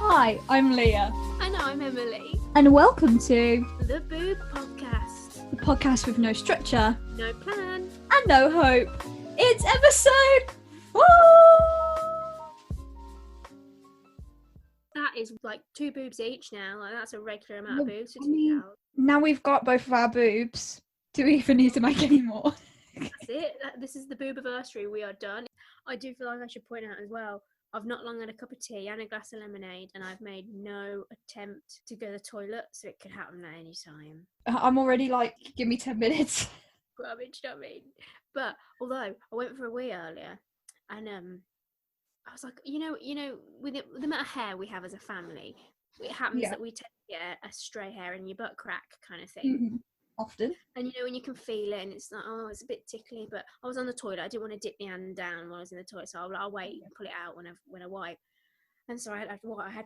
Hi, I'm Leah. And I'm Emily. And welcome to The Boob Podcast. the podcast with no structure No plan. and no hope. It's episode 4! That is like 2 boobs each now. Like, that's a regular amount of boobs to I take mean- out. Now we've got both of our boobs. Do we even need to make any more? That's it. This is the boob anniversary. We are done. I do feel like I should point out as well, I've not long had a cup of tea and a glass of lemonade, and I've made no attempt to go to the toilet, so it could happen at any time. I'm already like, give me 10 minutes. Rubbish, you know what I mean? But although I went for a wee earlier, and I was like, you know, with the amount of hair we have as a family, it happens that we tend to get a stray hair in your butt crack kind of thing. Mm-hmm. Often. And you know, when you can feel it and it's like, oh, it's a bit tickly, but I was on the toilet, I didn't want to dip my hand down while I was in the toilet, so I'll wait and pull it out when I wipe. And so I had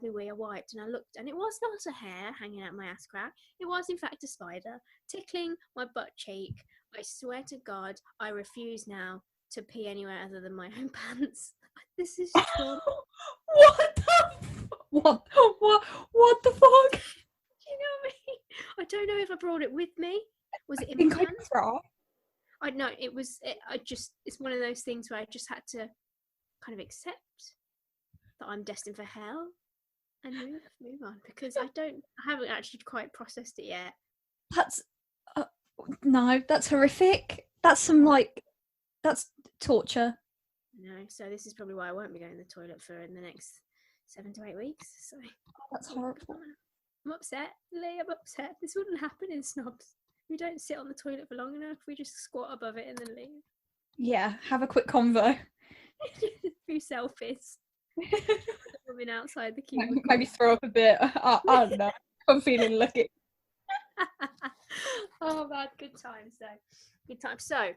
my wee, I wiped, and I looked, and it was not a hair hanging out my ass crack. It was in fact a spider tickling my butt cheek. I swear to God, I refuse now to pee anywhere other than my own pants. This is trauma. What the fuck? Do you know what I mean? I don't know if I brought it with me. Was it in think my I'd pants? cry. I know it was. It's one of those things where I just had to kind of accept that I'm destined for hell and move on, because I haven't actually quite processed it yet. That's no, that's horrific. That's that's torture. No, so this is probably why I won't be going to the toilet for in the next 7 to 8 weeks. So That's horrible. I'm upset, Lee. I'm upset. This wouldn't happen in snobs. We don't sit on the toilet for long enough. We just squat above it and then leave. Yeah, have a quick convo. Few selfies. Women outside the queue. Maybe throw up a bit. I don't know. I'm feeling lucky. Oh man, good times though. Good times. So,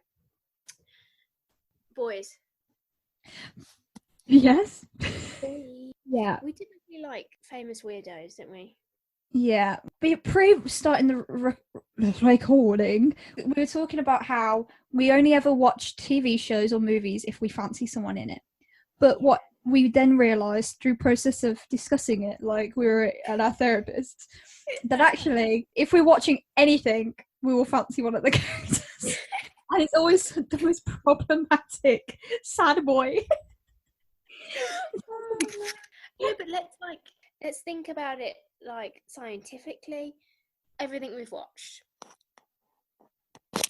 boys. Yes. Yeah. We didn't really like famous weirdos, didn't we? Yeah. But pre-starting the recording, we were talking about how we only ever watch TV shows or movies if we fancy someone in it. But what we then realised through process of discussing it, like we were at our therapist, that actually, if we're watching anything, we will fancy one of the characters. And it's always the most problematic sad boy. Yeah, but let's think about it like scientifically. Everything we've watched,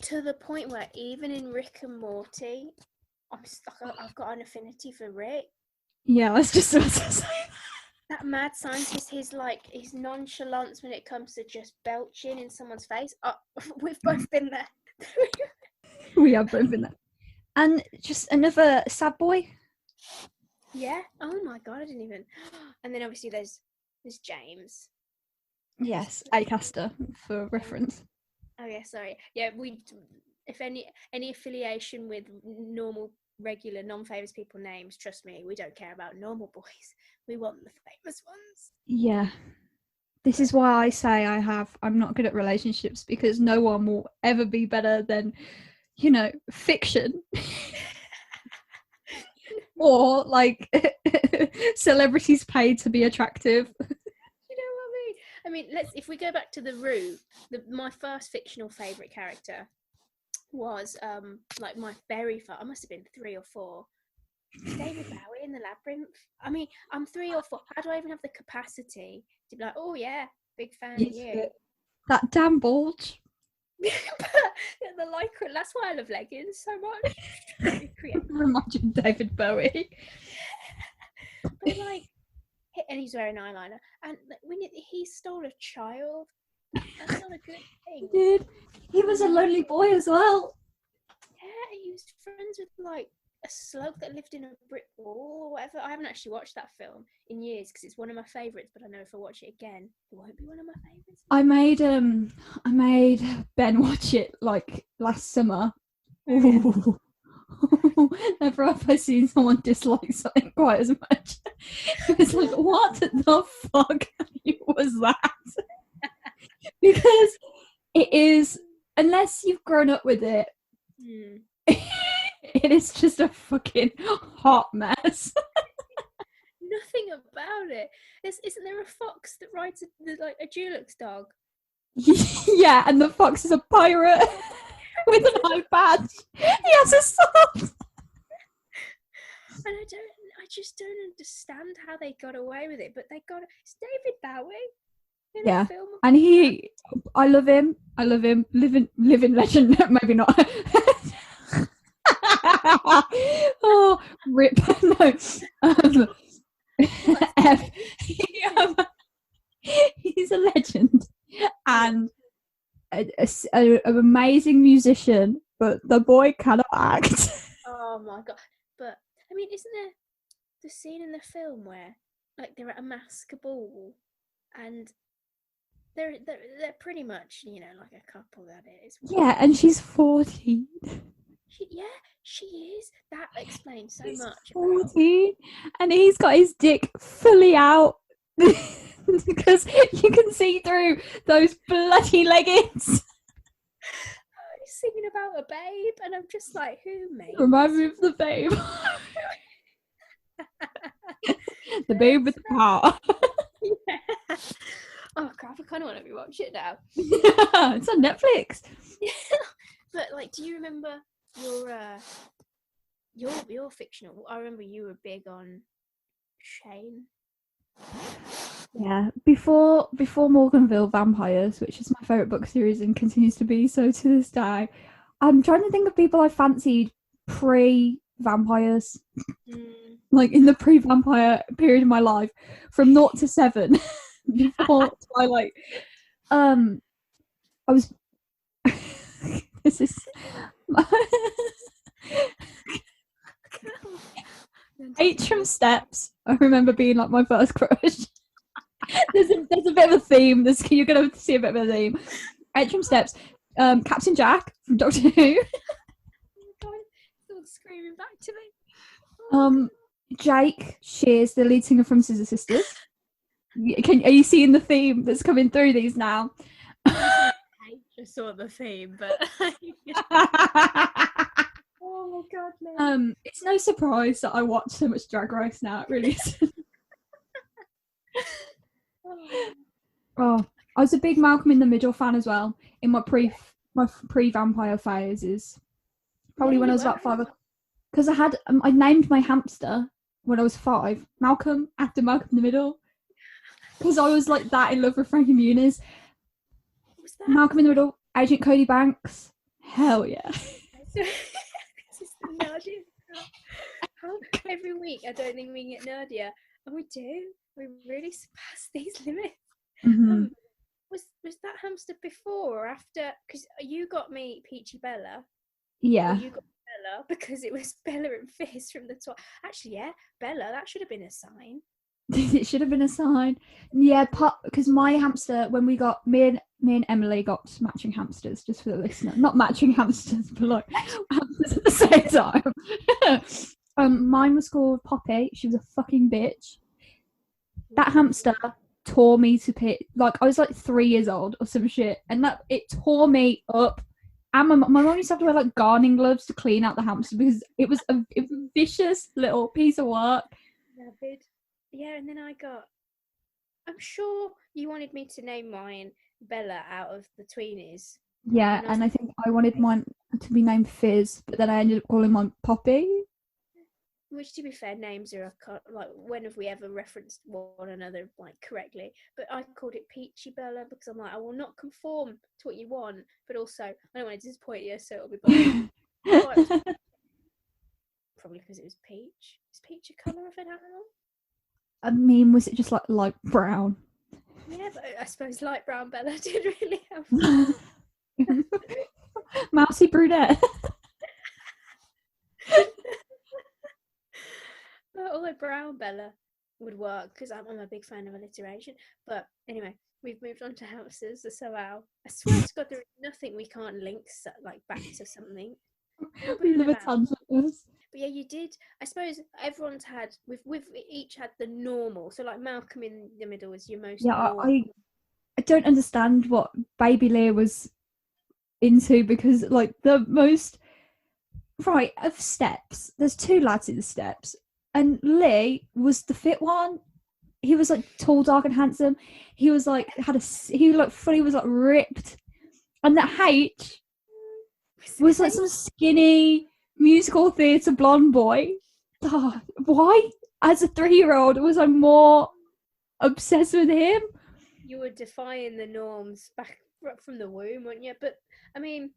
to the point where even in Rick and Morty, I've got an affinity for Rick. Yeah, that's just what I was saying. That mad scientist, his nonchalance when it comes to just belching in someone's face. Oh, we've both been there. We have both been there. And just another sad boy. Yeah. Oh my God, I didn't even. And then obviously there's James. Yes, Acaster for reference. Oh yeah, sorry. Yeah, if any affiliation with normal, regular, non-famous people names, trust me, we don't care about normal boys. We want the famous ones. Yeah. This is why I say I'm not good at relationships, because no one will ever be better than, fiction. Or like celebrities paid to be attractive. You know what I mean? If we go back to the root, my first fictional favourite character was like my very first. I must have been 3 or 4. David Bowie in The Labyrinth. I mean, I'm 3 or 4. How do I even have the capacity to be like, oh yeah, big fan of you? That damn bulge. The lycra. That's why I love leggings so much. Imagine David Bowie. But and he's wearing eyeliner, and when he stole a child, that's not a good thing. He did. He was a lonely boy as well. Yeah, he was friends with a slug that lived in a brick wall or whatever. I haven't actually watched that film in years because it's one of my favourites, but I know if I watch it again, it won't be one of my favourites. I made Ben watch it like last summer. Ooh. Never have I seen someone dislike something quite as much. It was like, what the fuck was that? Because it is, unless you've grown up with it, it is just a fucking hot mess. nothing about it. Isn't there a fox that rides a Dulux dog? Yeah, and the fox is a pirate with an eye badge. He has a sword. And I just don't understand how they got away with it. But it's David Bowie in a film. And I love him. Living legend. Maybe not. Oh, rip. No. He's a legend and an amazing musician, but the boy cannot act. Oh my god! But I mean, isn't there the scene in the film where like they're at a mask ball and they're pretty much, you know, like a couple that is. Yeah, and she's 14. She is. That explains so much. 14, and he's got his dick fully out because you can see through those bloody leggings. He's singing about a babe, and I'm just like, who made? Remind me of the babe. The babe with the power. Yeah. Oh crap! I kind of want to rewatch it now. Yeah, it's on Netflix. But like, do you remember your fictional? I remember you were big on Shane. Yeah, before Morganville Vampires, which is my favourite book series and continues to be so to this day. I'm trying to think of people I fancied pre-vampires. Like in the pre-vampire period of my life, from 0 to 7, before Twilight. I was. This is. Atrium Steps. I remember being like my first crush. There's a bit of a theme. You're gonna see a bit of a theme. Atrium Steps. Captain Jack from Doctor Who. Oh my god, it's all screaming back to me. Jake Shears, the lead singer from Scissor Sisters. Are you seeing the theme that's coming through these now? I just saw the theme, but oh my god, man. It's no surprise that I watch so much Drag Race now. It really isn't. Oh, I was a big Malcolm in the Middle fan as well in my pre-vampire phases. Probably when I was about 5, because I named my hamster when I was 5 Malcolm, after Malcolm in the Middle, because I was like that in love with Frankie Muniz. Malcolm in the Middle, Agent Cody Banks. Hell yeah. How every week I don't think we get nerdier, and we do. We really surpass these limits. Mm-hmm. Was that hamster before or after? Because you got me Peachy Bella. Yeah. You got Bella because it was Bella and Fizz from the top. Actually, yeah, Bella. That should have been a sign. It should have been a sign. Yeah, because my hamster, when we got me and Emily got matching hamsters, just for the listener. Not matching hamsters, but like hamsters at the same time. Mine was called Poppy. She was a fucking bitch. That hamster tore me to pit. Like I was like 3 years old or some shit, and it tore me up. And my mum used to have to wear like gardening gloves to clean out the hamster because it was a vicious little piece of work. Yeah, and then I'm sure you wanted me to name mine Bella out of the tweenies. Yeah, and I think I wanted mine to be named Fizz, but then I ended up calling mine Poppy. Which, to be fair, names are like, when have we ever referenced one another like correctly? But I called it Peachy Bella because I'm like, I will not conform to what you want, but also I don't want to disappoint you, so it'll be boring. Probably because it was peach. Is peach a colour of an animal? I mean, was it just like light brown? Yeah, but I suppose light brown Bella did really help. Mousy brunette. Although brown Bella would work because I'm a big fan of alliteration. But anyway, we've moved on to hamsters. So I swear to God, there is nothing we can't link like back to something. We live a tons of this. But yeah, you did. I suppose everyone's had. We've each had the normal. So like Malcolm in the Middle is your most. Yeah, I don't understand what Baby Leah was into because like the most of Steps. There's 2 lads in the Steps. and Lee was the fit one. He was like tall, dark, and handsome. He was like he looked funny, was like ripped, and that H was like some skinny musical theatre blonde boy. Oh, why? As a 3-year-old, was I more obsessed with him? You were defying the norms back from the womb, weren't you? But I mean,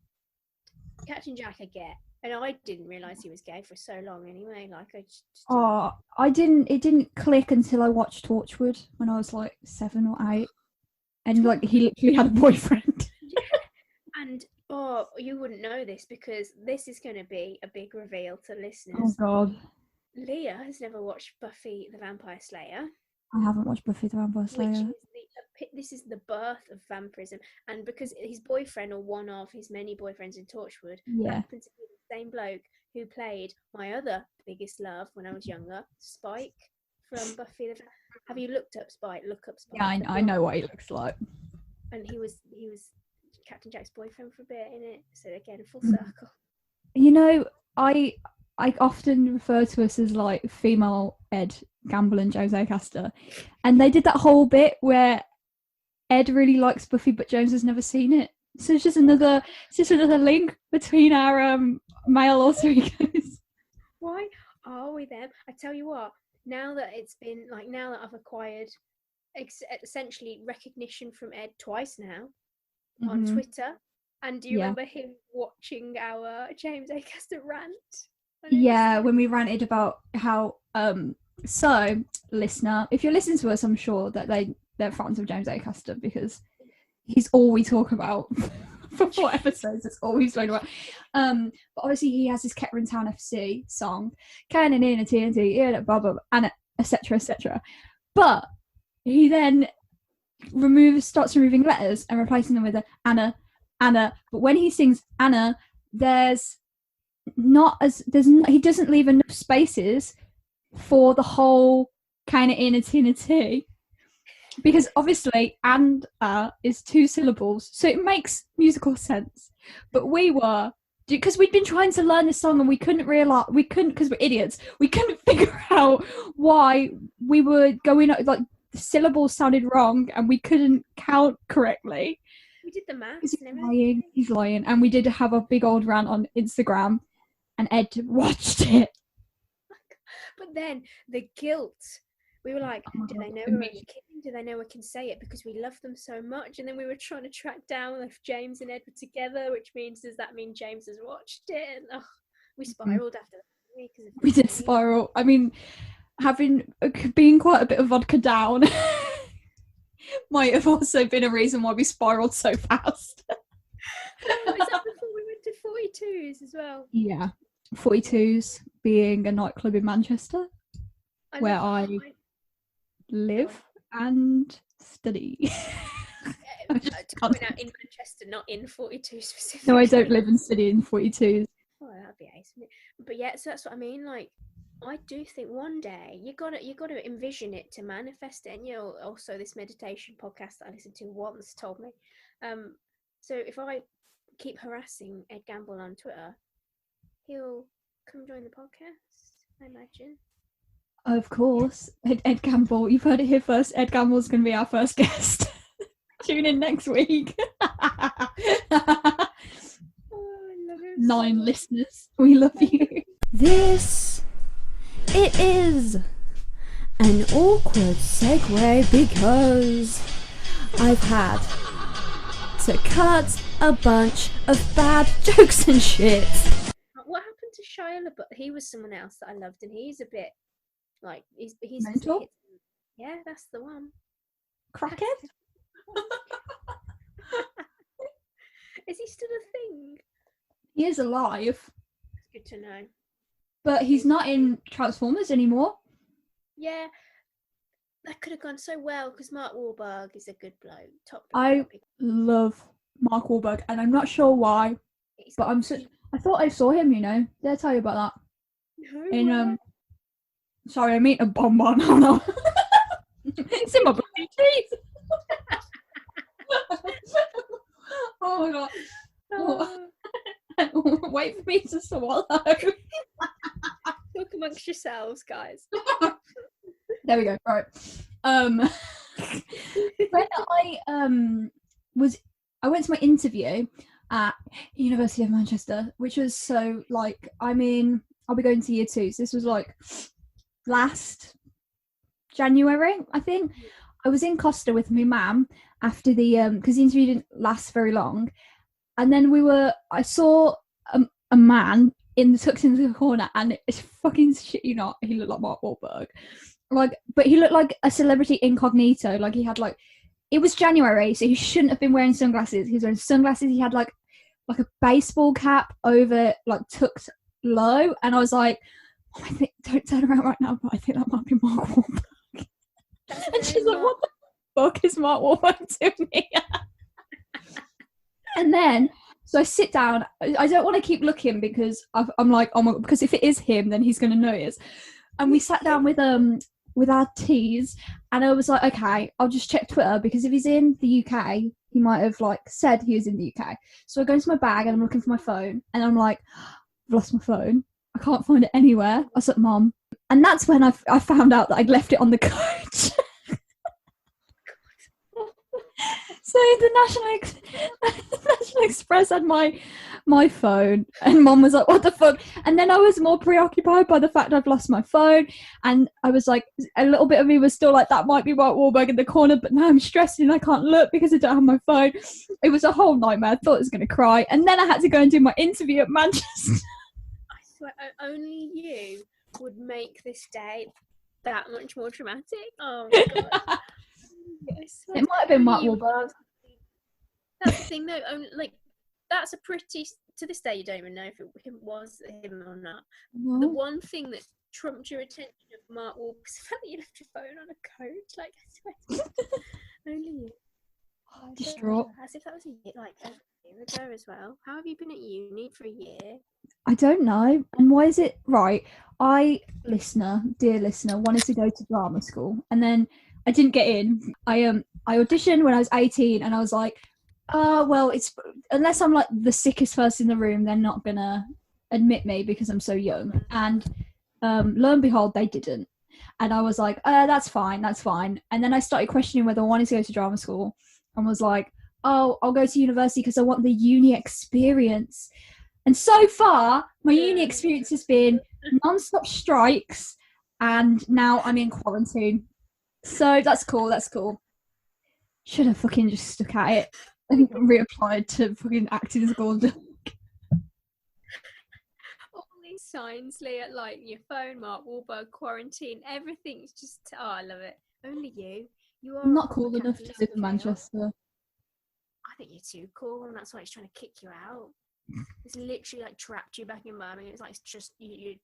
Captain Jack, I get, and I didn't realise he was gay for so long. Anyway, like I just I didn't. It didn't click until I watched Torchwood when I was like 7 or 8, and like he literally had a boyfriend. Yeah. And you wouldn't know this because this is going to be a big reveal to listeners. Oh God. Leah has never watched Buffy the Vampire Slayer. I haven't watched Buffy the Vampire Slayer. Which is this is the birth of vampirism, and because his boyfriend, or one of his many boyfriends in Torchwood, happened to be the same bloke who played my other biggest love when I was younger, Spike from Buffy the. Have you looked up Spike? Look up Spike. Yeah, I know what he looks like. And he was Captain Jack's boyfriend for a bit in it. So again, full circle. You know, I often refer to us as like female Ed Gamble and James Acaster, and they did that whole bit where Ed really likes Buffy, but James has never seen it. So it's just another link between our male alter egos. Why are we them? I tell you what. Now that I've acquired essentially recognition from Ed twice now on Twitter, and do you remember him watching our James Acaster rant? Yeah, when we ranted about how so listener, if you're listening to us, I'm sure that they're fans of James Acaster because he's all we talk about for 4 episodes. It's all he's talking about. But obviously he has his Kettering Town FC song, Cannon in a TNT, blah blah, and etc. etc. But he then starts removing letters and replacing them with a Anna. But when he sings Anna, he doesn't leave enough spaces for the whole kind of in a T, because obviously and is 2 syllables, so it makes musical sense. But because we'd been trying to learn this song and we couldn't because we're idiots, we couldn't figure out why we were going like the syllables sounded wrong and we couldn't count correctly. We did the maths. He's lying, and we did have a big old rant on Instagram. And Ed watched it. But then the guilt. We were like, do they know we're only kidding? Do they know we can say it because we love them so much? And then we were trying to track down if James and Ed were together, which means, does that mean James has watched it? And we spiraled after that. We did spiral. I mean, being quite a bit of vodka down might have also been a reason why we spiraled so fast. Is that before we went to 42s as well? Yeah, 42s being a nightclub in Manchester, where I live and study. To point out, in Manchester, not in 42 specifically. No, I don't live and study in 42s. Oh, that'd be ace. But yeah, so that's what I mean. Like, I do think one day you gotta envision it to manifest it. And also this meditation podcast that I listened to once told me. So if I keep harassing Ed Gamble on Twitter, he'll come join the podcast, I imagine. Of course. Ed Gamble, you've heard it here first. Ed Gamble's going to be our first guest. Tune in next week. I love him 9 so listeners. We love you. It is an awkward segue because I've had to cut a bunch of bad jokes and shit. What happened to Shia LaBeouf? He was someone else that I loved, and he's a bit like he's mental. Yeah, that's the one. Crackhead? Is he still a thing? He is alive. That's good to know. But he's not in Transformers anymore. Yeah, that could have gone so well because Mark Wahlberg is a good bloke. Top bloke. I love Mark Wahlberg, and I'm not sure why, but I thought I saw him. Did I tell you about that? No. Sorry, I mean a bonbon. Oh no, it's in my bloody teeth. Oh my god. Oh. Wait for me to swallow. Talk amongst Trust yourselves, guys. There we go. Right. When I went to my interview at University of Manchester, which was so like, I mean, I'll be going to year 2, so this was like last January, I think. I was in Costa with my mum after the because the interview didn't last very long, and then I saw a man tucked into the corner, and it's fucking shit you not, he looked like Mark Wahlberg, like, but he looked like a celebrity incognito. Like, he had like, it was January, so he shouldn't have been wearing sunglasses. He was wearing sunglasses. He had like a baseball cap over, like, tucked low, and I was like, I think, don't turn around right now, but I think that might be Mark Wahlberg. And she's like, what the fuck is Mark Wahlberg doing here? And then, so I sit down. I don't want to keep looking because I'm like, oh my God, because if it is him, then he's going to notice. And we sat down with our teas, and I was like, okay, I'll just check Twitter, because if he's in the UK, he might have like said he was in the UK. So I go into my bag and I'm looking for my phone, and I'm like, I've lost my phone. I can't find it anywhere. I was like, Mom. And that's when I found out that I'd left it on the coach. So the National Express had my phone, and Mom was like, what the fuck? And then I was more preoccupied by the fact I've lost my phone, and I was like, a little bit of me was still like, that might be Mark Wahlberg in the corner, but now I'm stressed and I can't look because I don't have my phone. It was a whole nightmare. I thought I was going to cry, and then I had to go and do my interview at Manchester. I swear, only you would make this day that much more traumatic. Oh my God. It might have been Mark Wahlberg. That's the thing, though. Like, that's a pretty. To this day, you don't even know if it was him or not. No. The one thing that trumped your attention of Mark Wahlberg was the fact that you left your phone on a coach. Like, I swear, only you. Distraught. As if that was a year ago as well. How have you been at uni for a year? I don't know. And why is it right? Dear listener, wanted to go to drama school, and then I didn't get in. I auditioned when I was 18, and I was like, well, it's, unless I'm like the sickest person in the room, they're not gonna admit me because I'm so young. And lo and behold, they didn't. And I was like, that's fine. And then I started questioning whether I wanted to go to drama school, and was like, oh, I'll go to university because I want the uni experience. And so far, my uni experience has been non-stop strikes, and now I'm in quarantine. So that's cool. Should have fucking just stuck at it and reapplied to fucking acting school. All these signs, Leah, like your phone, Mark Wahlberg, quarantine, everything's just, oh, I love it. Only you. You are. I'm not cool enough to live in Manchester. I think you're too cool, and that's why he's trying to kick you out. It's literally like trapped you back in Birmingham. It's like, it's just you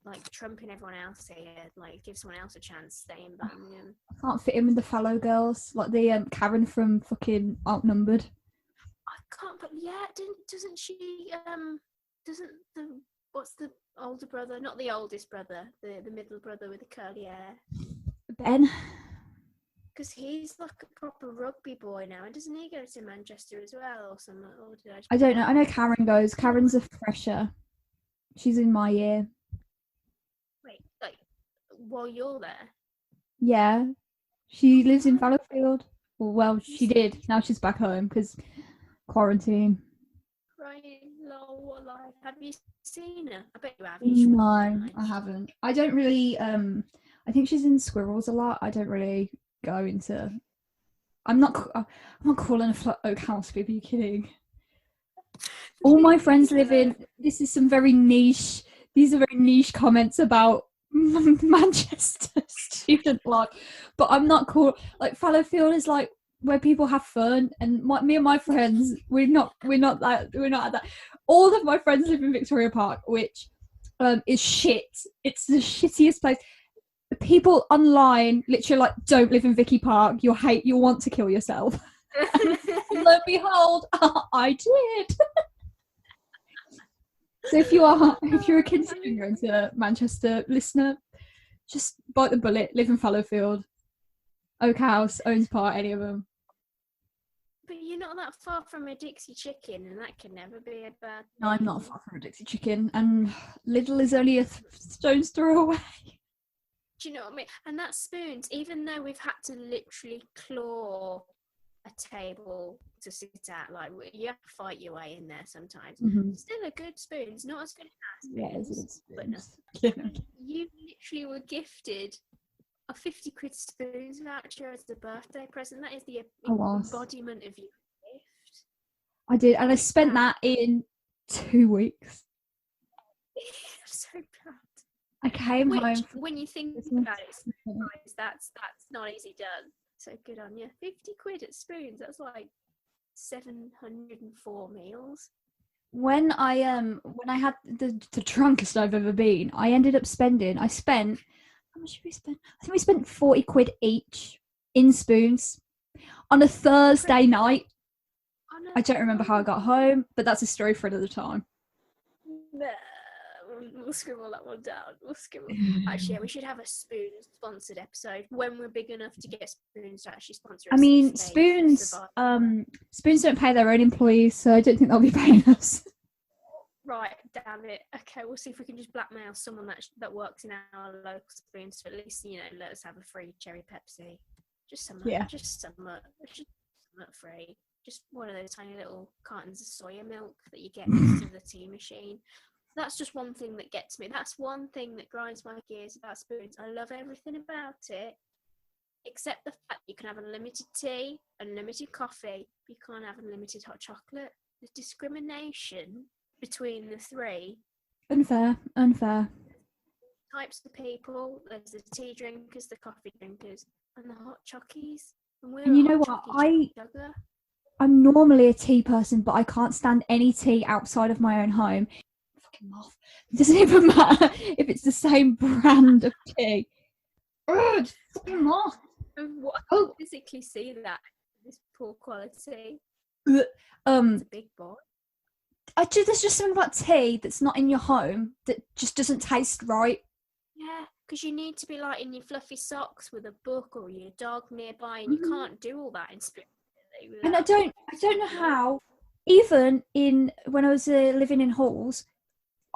like trumping everyone else here. Like, give someone else a chance. Stay in Birmingham. I can't fit in with the fallow girls, like the Karen from fucking Outnumbered. I can't. But yeah, doesn't she? Doesn't the what's the older brother? Not the oldest brother. The middle brother with the curly hair. Ben. Because he's like a proper rugby boy now, and doesn't he go to Manchester as well, or something? Or did I don't know. I know Karen goes. Karen's a fresher. She's in my year. Wait, like, while you're there? Yeah. She lives in Fallowfield. Well, she did. Now she's back home because quarantine. Right, lol, what life? Have you seen her? I bet you have. No, I haven't. I don't really. I think she's in Squirrels a lot. I don't really go into. I'm not cool enough for Oak House. Baby, are you kidding? All my friends live in. This is some very niche. These are very niche comments about Manchester student life, but I'm not cool. Like, Fallowfield is like where people have fun, and me and my friends, we're not at that. All of my friends live in Victoria Park, which is shit. It's the shittiest place. The people online literally like, don't live in Vicky Park. You'll want to kill yourself. And lo and behold, I did. So if you're considering going to Manchester, listener, just bite the bullet. Live in Fallowfield. Oak House, Owens Park, any of them. But you're not that far from a Dixie chicken, and that can never be a bad No, I'm thing. not far from a Dixie chicken, and Lidl is only a stone's throw away. Do you know what I mean? And that spoons, even though we've had to literally claw a table to sit at, like you have to fight your way in there sometimes. Still a good spoons, not as good as spoons. Yeah, it's a good spoons. But you literally were gifted a 50 quid spoons voucher as a birthday present. That is the embodiment of your gift. I did, and I spent that in 2 weeks. I'm so proud. I came home. When you think about it, that's not easy done. So good on you. 50 quid at spoons. That's like 704 meals. When I had the drunkest I've ever been, I spent how much did we spend? I think we spent 40 quid each in spoons on a Thursday night. I don't remember how I got home, but that's a story for another time. No, we'll scribble that one down. Actually, yeah, we should have a spoon sponsored episode when we're big enough to get spoons to actually sponsor us. I mean, spoons don't pay their own employees, so I don't think they'll be paying us. Right, damn it. Okay, we'll see if we can just blackmail someone that works in our local spoons to at least, let us have a free cherry Pepsi. Just some free. Just one of those tiny little cartons of soya milk that you get next to the tea machine. That's just one thing that gets me. That's one thing that grinds my gears about spoons. I love everything about it, except the fact you can have unlimited tea, unlimited coffee, but you can't have unlimited hot chocolate. The discrimination between the three. Unfair. Types of people. There's the tea drinkers, the coffee drinkers, and the hot chockies. And you know what? I'm normally a tea person, but I can't stand any tea outside of my own home. Fucking moth. It doesn't even matter if it's the same brand of tea. Ugh, fucking moth. I physically see that. This poor quality. It's a big boy. There's just something about tea that's not in your home that just doesn't taste right. Yeah, because you need to be like in your fluffy socks with a book or your dog nearby, and you can't do all that in spirit. And I don't know how. Even when I was living in halls,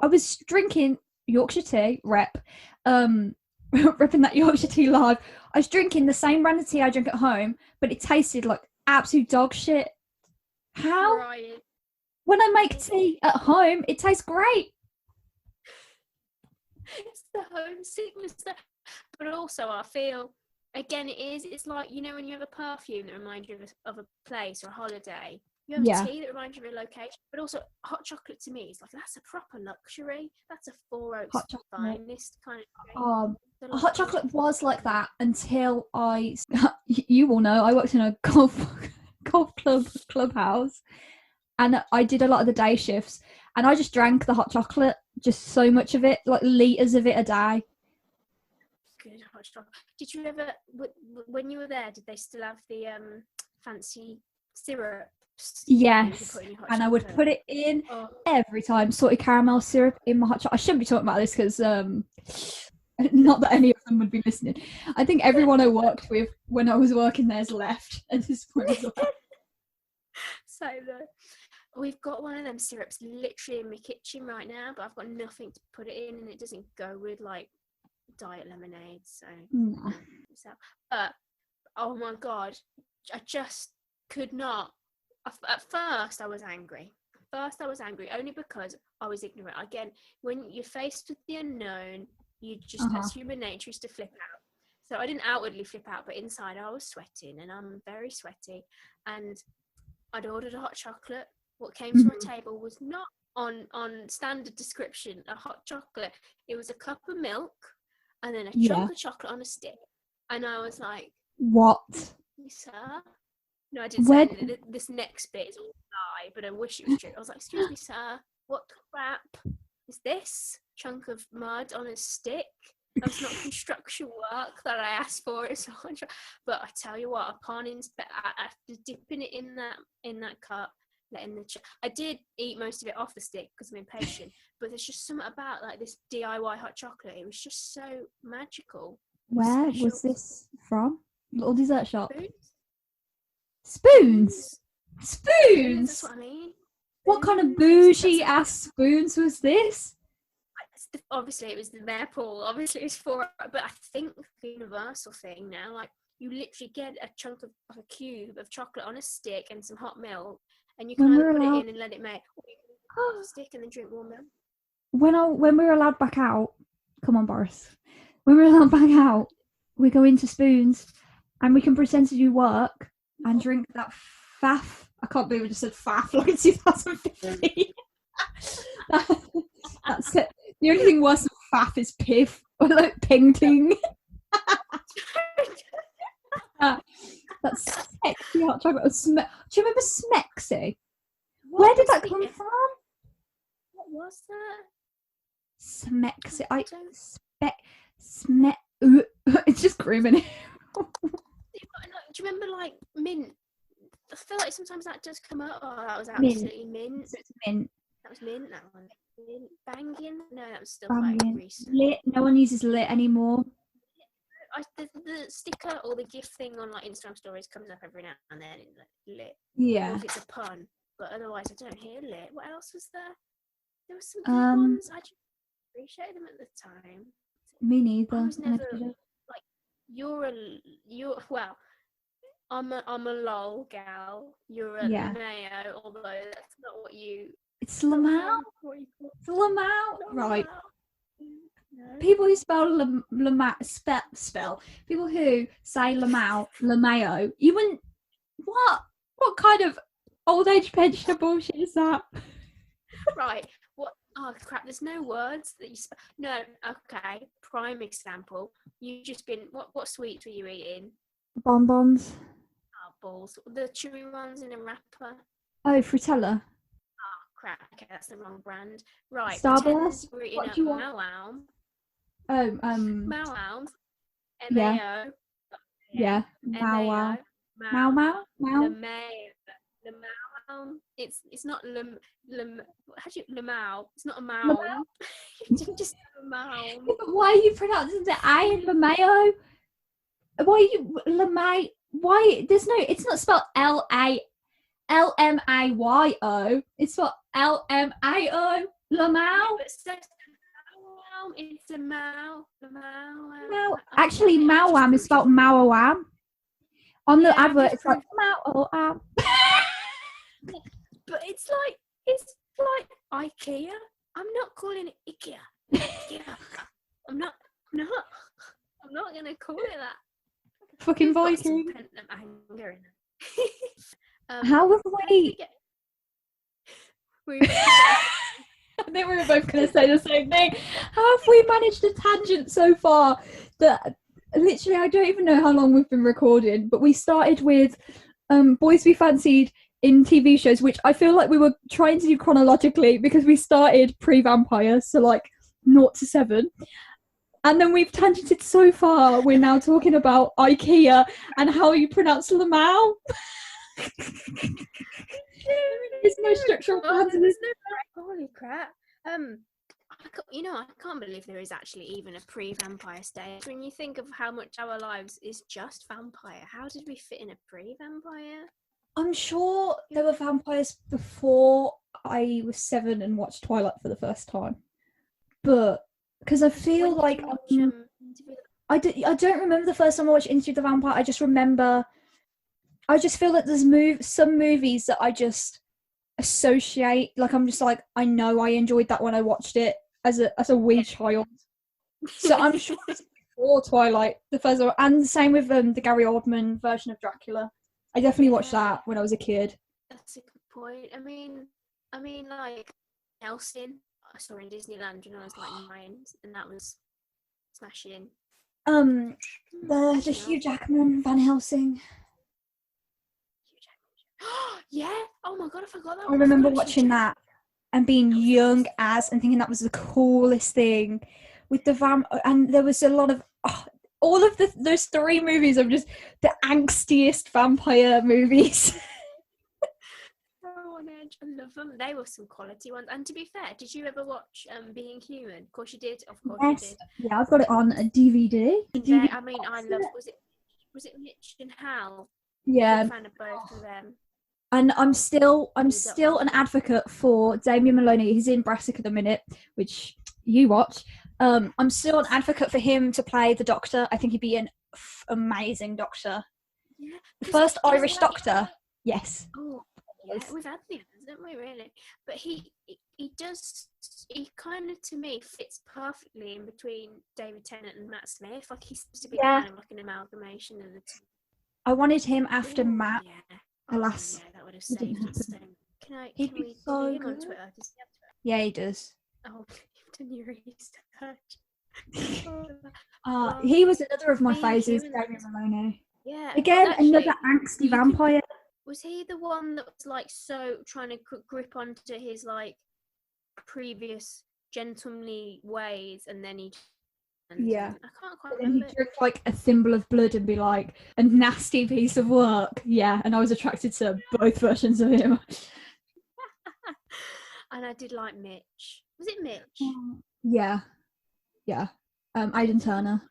I was drinking Yorkshire tea, repping that Yorkshire tea live. I was drinking the same brand of tea I drink at home, but it tasted like absolute dog shit. How? Right. When I make tea at home, it tastes great. It's the homesickness, but also I feel, again, it's like, when you have a perfume that reminds you of a place or a holiday. You have a tea that reminds you of a location, but also hot chocolate to me is like, that's a proper luxury. That's a Four Oaks finest kind of thing. Hot chocolate was like that until you will know, I worked in a golf clubhouse. And I did a lot of the day shifts, and I just drank the hot chocolate, just so much of it, like litres of it a day. Good hot chocolate. Did you ever, when you were there, did they still have the fancy syrups? Yes, and I would put it in every time, salted caramel syrup in my hot chocolate. I shouldn't be talking about this because not that any of them would be listening. I think everyone I worked with when I was working there's left at this point as well. So we've got one of them syrups literally in my kitchen right now, but I've got nothing to put it in, and it doesn't go with like diet lemonade. So, but oh my god, I just could not. At first, I was angry. Only because I was ignorant. Again, when you're faced with the unknown, you just as human nature is to flip out. So I didn't outwardly flip out, but inside I was sweating, and I'm very sweaty, and I'd ordered a hot chocolate. What came to my table was not on standard description a hot chocolate. It was a cup of milk and then a chunk of chocolate on a stick. And I was like, what? Sir? No, I didn't say anything. This next bit is all a lie, but I wish it was true. I was like, excuse me, sir, what crap is this? Chunk of mud on a stick? That's not construction work that I asked for. But I tell you what, after dipping it in that cup, I did eat most of it off the stick because I'm impatient. But there's just something about like this DIY hot chocolate. It was just so magical. Where was this from? Little dessert shop. Spoons? Spoons. Spoons? That's what I mean. What kind of Spoons, bougie that's- ass spoons was this? Obviously, it was the maple. Obviously, it's for. But I think the universal thing now, like you literally get a chunk of like a cube of chocolate on a stick and some hot milk, and you When can we're either put allowed- it in and let it melt, or you can put a stick and then drink warm milk. When we were allowed back out, come on, Boris. When we were allowed back out, we go into Spoons, and we can pretend to do work and drink that faff. I can't believe I just said faff like it's 2015. That's it. The only thing worse than faff is piff or like painting. That's sexy hot chocolate. Do you remember Smexy? Where did that come from? What was that? Smexy. Don't- It's just screaming. Do you remember like mint? I feel like sometimes that does come up. Oh, that was absolutely mint. So it's mint. That was mint. That one. Mint. Banging? No, that was still Banging. quite recent. Lit. No one uses lit anymore. The sticker or the GIF thing on like Instagram stories comes up every now and then. It's like lit. Or Yeah. if it's a pun, but otherwise I don't hear lit. What else was there? There were some good Um, ones. I just appreciated them at the time. Me neither. I was And I never didn't. like you're well. I'm a lol gal. You're a Yeah. mayo, although that's not what you. It's Lamau. What you call It's Lamau. not Right. Lamau. No. People who spell spell. People who say Lamau, you wouldn't. What kind of old age pensioner bullshit is that? Right. What? Oh crap! There's no words that you spell. No. Okay. Prime example. You just been. What sweets were you eating? Bonbons. Oh, balls. The chewy ones in a wrapper. Oh, Frutella. Oh crap! Okay, that's the wrong brand. Right. Starburst? We're eating What a do you want? Mau Oh, Mau. Yeah. MAO. yeah. Mau wow. Mau Mau. mau. The Mau. It's not how do you Lamau? It's not a Mau. Just a Mau. Yeah, but why are you pronouncing the I in Lamao? Why are you Lamay? Why? There's no. It's not spelled Lmayo. It's spelled Lmao. Lamau. But so it's a Mau. No, actually, Mawam is spelled Mawam. On the Yeah, advert, just it's like Mawam. But it's like IKEA. I'm not calling it IKEA. IKEA. I'm not gonna call it that. Fucking You've got some Viking. pent-up anger in it. How have we? We I think we were both going to say the same thing. How have we managed a tangent so far that literally I don't even know how long we've been recording, but we started with boys we fancied in TV shows, which I feel like we were trying to do chronologically because we started pre-vampire, so like 0 to 7. And then we've tangented so far, we're now talking about IKEA and how you pronounce Lamau. There's no structural plan to this. Holy crap! I can't believe there is actually even a pre-vampire stage. When you think of how much our lives is just vampire, how did we fit in a pre-vampire? I'm sure there were vampires before I was 7 and watched Twilight for the first time, but because I feel When did like you watch, Interview with I don't remember the first time I watched Into the Vampire. I just remember. I just feel that there's some movies that I just associate. Like I'm just like I know I enjoyed that when I watched it as a wee child. So I'm sure it's before Twilight, the first one, and the same with the Gary Oldman version of Dracula. I definitely watched that when I was a kid. That's a good point. I mean, like Helsing, I saw in Disneyland when I was like 9, and that was smashing. The Hugh Jackman Van Helsing. Yeah. Oh my god, I forgot that. I remember watching that and being young as and thinking that was the coolest thing with the and there was a lot of all of those 3 movies are just the angstiest vampire movies. On edge. I love them. They were some quality ones. And to be fair, did you ever watch Being Human? Of course you did. Of course you did. Yeah, I've got it on a DVD. I mean, I love. Was it Mitch and Hal? Yeah. Big fan of both of them. And I'm still an advocate for Damien Maloney. He's in Brassic at the minute, which you watch. I'm still an advocate for him to play the Doctor. I think he'd be an amazing Doctor. Yeah, The first Irish Doctor. Yes. Oh, yeah, we've had the others, haven't we? Really, but he kind of, to me, fits perfectly in between David Tennant and Matt Smith. Like, he seems to be kind of like an amalgamation of the two. I wanted him after Matt. Yeah. Alas, yeah, that would have saved us. Can He'd we be so follow him good. on Twitter? Does he have Twitter? Yeah, he does. Oh, you've done your research. He was another of my Me and phases, him and Damien Maloney. Yeah. Again, Actually, another angsty vampire. Was he the one that was like so trying to grip onto his like previous gentlemanly ways, and then he? Yeah. I can't quite And then remember. he'd drink like a thimble of blood and be like a nasty piece of work. Yeah, and I was attracted to both versions of him. And I did like Mitch. Was it Mitch? Yeah. Aidan Turner.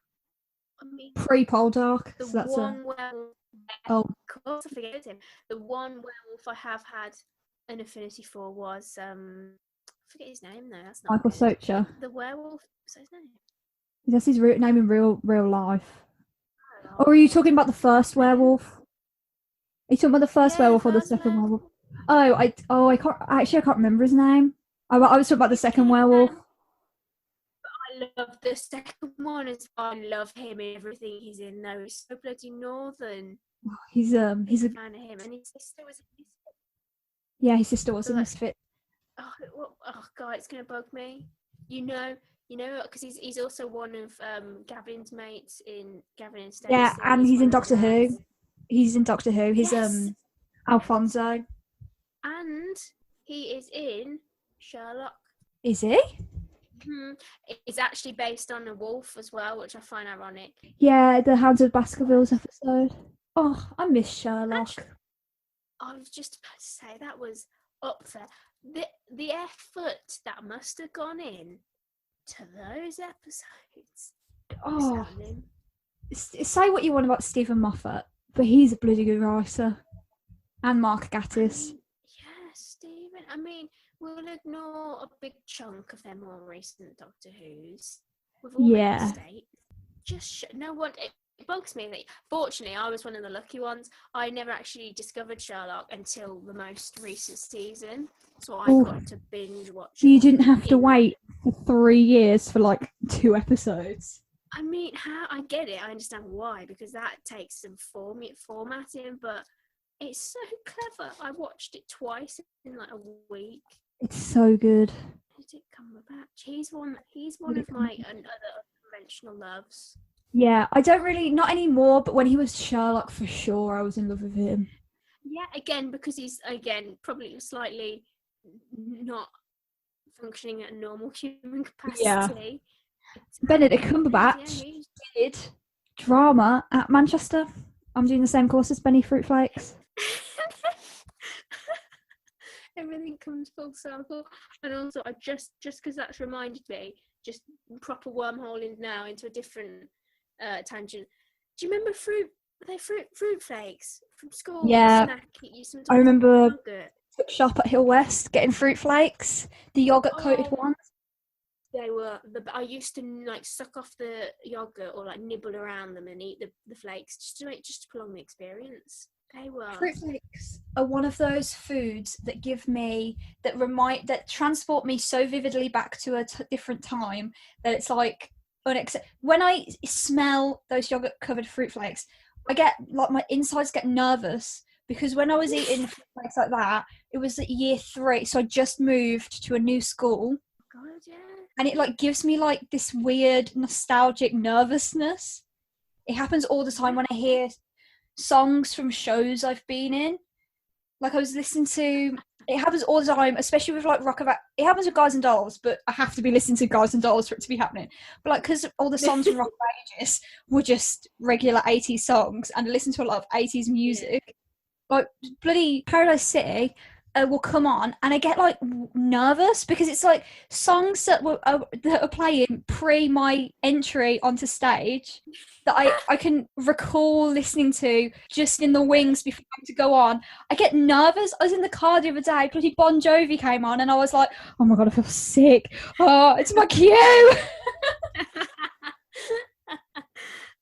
I mean, Pre-Poldark. the So that's one werewolf. Oh. Of course, I forget him. The one werewolf I have had an affinity for was I forget his name though. That's not Michael good. Socha. The werewolf. What's his name? That's his name in real life. Or are you talking about the first werewolf? Are you talking about the first werewolf or the second werewolf? I can't remember his name. I was talking about the second werewolf. I love the second one as well. I love him and everything he's in though. He's so bloody northern. He's a fan of him, and his sister was a misfit. Yeah, his sister was a misfit. Oh God, it's gonna bug me. You know, because he's also one of Gavin's mates in Gavin and Stacey. Yeah, and he's in Doctor Who. He's in Doctor Who. He's Alfonso. And he is in Sherlock. Is he? It's actually based on a wolf as well, which I find ironic. Yeah, the Hounds of Baskervilles episode. Oh, I miss Sherlock. Actually, I was just about to say that was up there. The effort that must have gone in to those episodes. Oh, say what you want about Stephen Moffat, but he's a bloody good writer. And Mark Gatiss. Yeah, Stephen. I mean, we'll ignore a big chunk of their more recent Doctor Who's. With all their mistakes. No one. It bugs me that, fortunately, I was one of the lucky ones. I never actually discovered Sherlock until the most recent season, so I got to binge watch. You didn't have to wait for 3 years for like 2 episodes. I mean, I get it. I understand why, because that takes some formatting, but it's so clever. I watched it twice in like a week. It's so good. Benedict Cumberbatch. He's one of my other unconventional loves. Yeah, I don't really, not anymore, but when he was Sherlock, for sure, I was in love with him. Yeah, again, because he's, probably slightly not functioning at a normal human capacity. Yeah. Benedict Cumberbatch did drama at Manchester. I'm doing the same course as Benny Fruitflakes. Everything comes full circle. And also, I just because that's reminded me, just proper wormholing now into a different tangent. Do you remember fruit flakes from school? Yeah, I remember shop at Hill West getting fruit flakes, the yogurt coated ones. They were I used to like suck off the yogurt or like nibble around them and eat the flakes just to prolong the experience. They were. Fruit flakes are one of those foods that that transport me so vividly back to a different time that it's like when I smell those yogurt covered fruit flakes, I get like my insides get nervous, because when I was eating fruit flakes like that, it was at year 3, so I just moved to a new school. God, yeah. And it like gives me like this weird nostalgic nervousness. It happens all the time when I hear songs from shows I've been in. Like I was listening to, it happens all the time, especially with like it happens with Guys and Dolls, but I have to be listening to Guys and Dolls for it to be happening. But like, because all the songs from Rock of Ages were just regular 80s songs, and I listen to a lot of 80s music. Like bloody Paradise City, will come on, and I get like nervous because it's like songs that are playing pre my entry onto stage that I can recall listening to just in the wings before I'm to go on. I get nervous. I was in the car the other day, bloody Bon Jovi came on, and I was like, oh my god, I feel sick. Oh, it's my cue.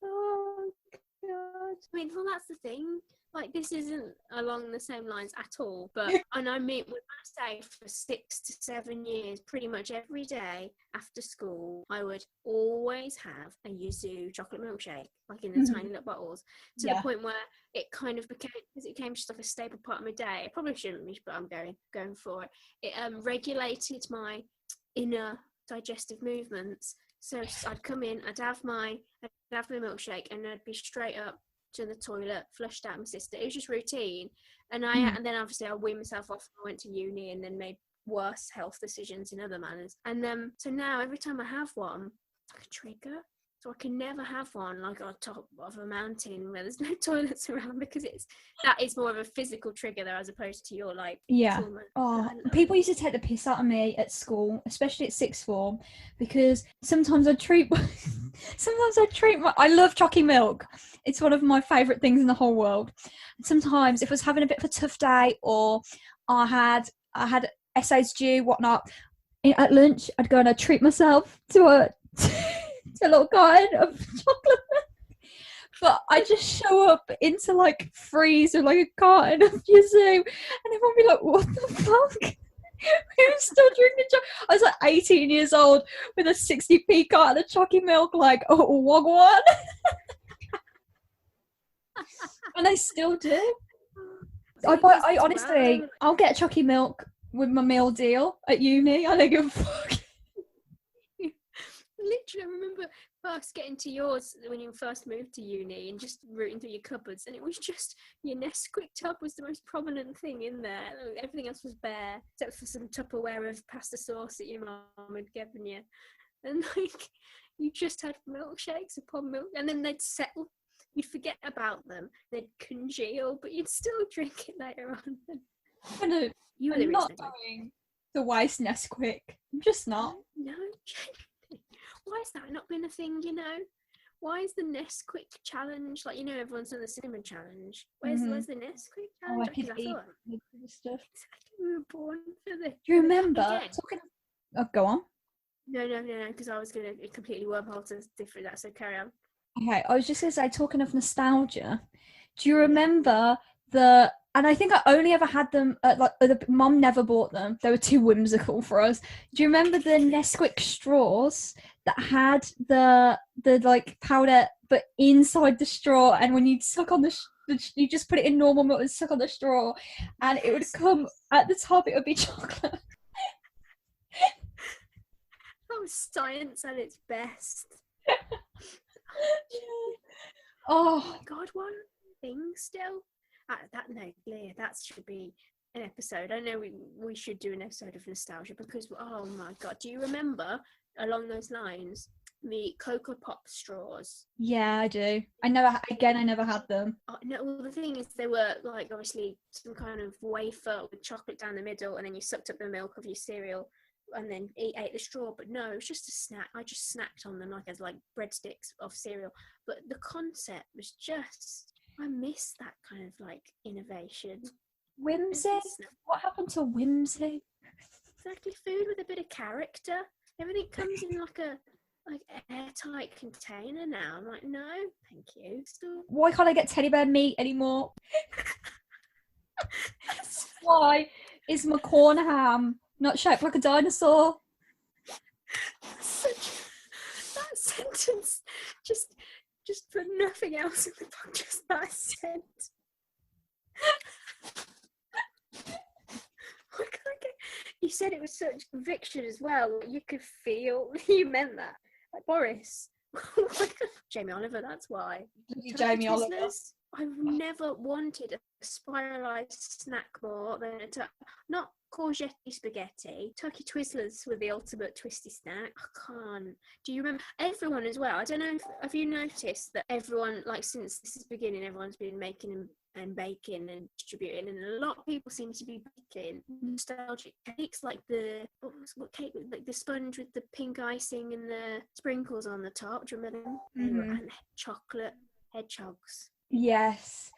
Oh god! I mean, well, that's the thing. Like, this isn't along the same lines at all. But and I mean, when I say for 6 to 7 years, pretty much every day after school, I would always have a yuzu chocolate milkshake, like in the tiny little bottles, to the point where it kind of became just like a staple part of my day. I probably shouldn't be, but I'm going for it. It regulated my inner digestive movements. So I'd come in, I'd have my milkshake, and I'd be straight up to the toilet, flushed out my sister. It was just routine. And and then obviously I weaned myself off. I went to uni and then made worse health decisions in other manners. And so now every time I have one, it's like a trigger. So I can never have one like on top of a mountain where there's no toilets around, because that is more of a physical trigger there, as opposed to your like trauma. Oh, people used to take the piss out of me at school, especially at sixth form, because sometimes I love chalky milk. It's one of my favourite things in the whole world. Sometimes if I was having a bit of a tough day, or I had essays due, whatnot, at lunch I'd go and I'd treat myself to a little carton of chocolate milk. But I just show up into like freeze or like a carton of yuzu, and everyone would be like, what the fuck? Who's still drinking chocolate? I was like 18 years old with a 60p carton of chocolate milk, like, oh, wagwan. And I still do. I honestly, I'll get chocolate milk with my meal deal at uni. I don't give a fuck. Literally, I remember first getting to yours when you first moved to uni and just rooting through your cupboards, and it was just your Nesquik tub was the most prominent thing in there. Everything else was bare, except for some Tupperware of pasta sauce that your mum had given you. And like, you just had milkshakes upon milk, and then they'd settle. You'd forget about them, they'd congeal, but you'd still drink it later on. I'm not going to waste Nesquik. I'm just not. No. Why has that not been a thing, you know? Why is the Nesquik challenge, like, you know, everyone's done the cinnamon challenge. Where's the Nesquik challenge? Oh, I could eat stuff. Exactly, we were born for this. Do you remember? Go on. No, because I was going to completely wormhole to different that, so carry on. Okay, I was just going to say, talking of nostalgia, do you remember and I think I only ever had them, Mum never bought them. They were too whimsical for us. Do you remember the Nesquik straws that had the like powder, but inside the straw, and when you'd suck on you just put it in normal milk and suck on the straw, and it would come at the top, it would be chocolate. That was science at its best. Oh my god, one thing still. Leah, that should be an episode. I know we should do an episode of nostalgia, because oh my god, do you remember along those lines the Cocoa Pop straws? Yeah, I do. I never had them. No, well, the thing is, they were like obviously some kind of wafer with chocolate down the middle, and then you sucked up the milk of your cereal and then ate the straw. But no, it was just a snack. I just snacked on them like as like breadsticks of cereal. But the concept was just, I miss that kind of like innovation. Whimsy? What happened to whimsy? Exactly, food with a bit of character. Everything comes in like a airtight container now. I'm like, no, thank you. Still... Why can't I get teddy bear meat anymore? Why is my corn ham not shaped like a dinosaur? That sentence just for nothing else in the book, just that sentence. You said it with such conviction as well. You could feel you meant that. Like Boris. Jamie Oliver, that's why. Jamie Oliver. I've never wanted a spiralised snack more than not courgette spaghetti. Turkey Twizzlers were the ultimate twisty snack. I can't. Do you remember everyone as well? I don't know. Have you noticed that everyone, like, since this is beginning, everyone's been making and baking and distributing, and a lot of people seem to be baking nostalgic cakes, like what cake, like the sponge with the pink icing and the sprinkles on the top. Do you remember them? And chocolate hedgehogs. Yes.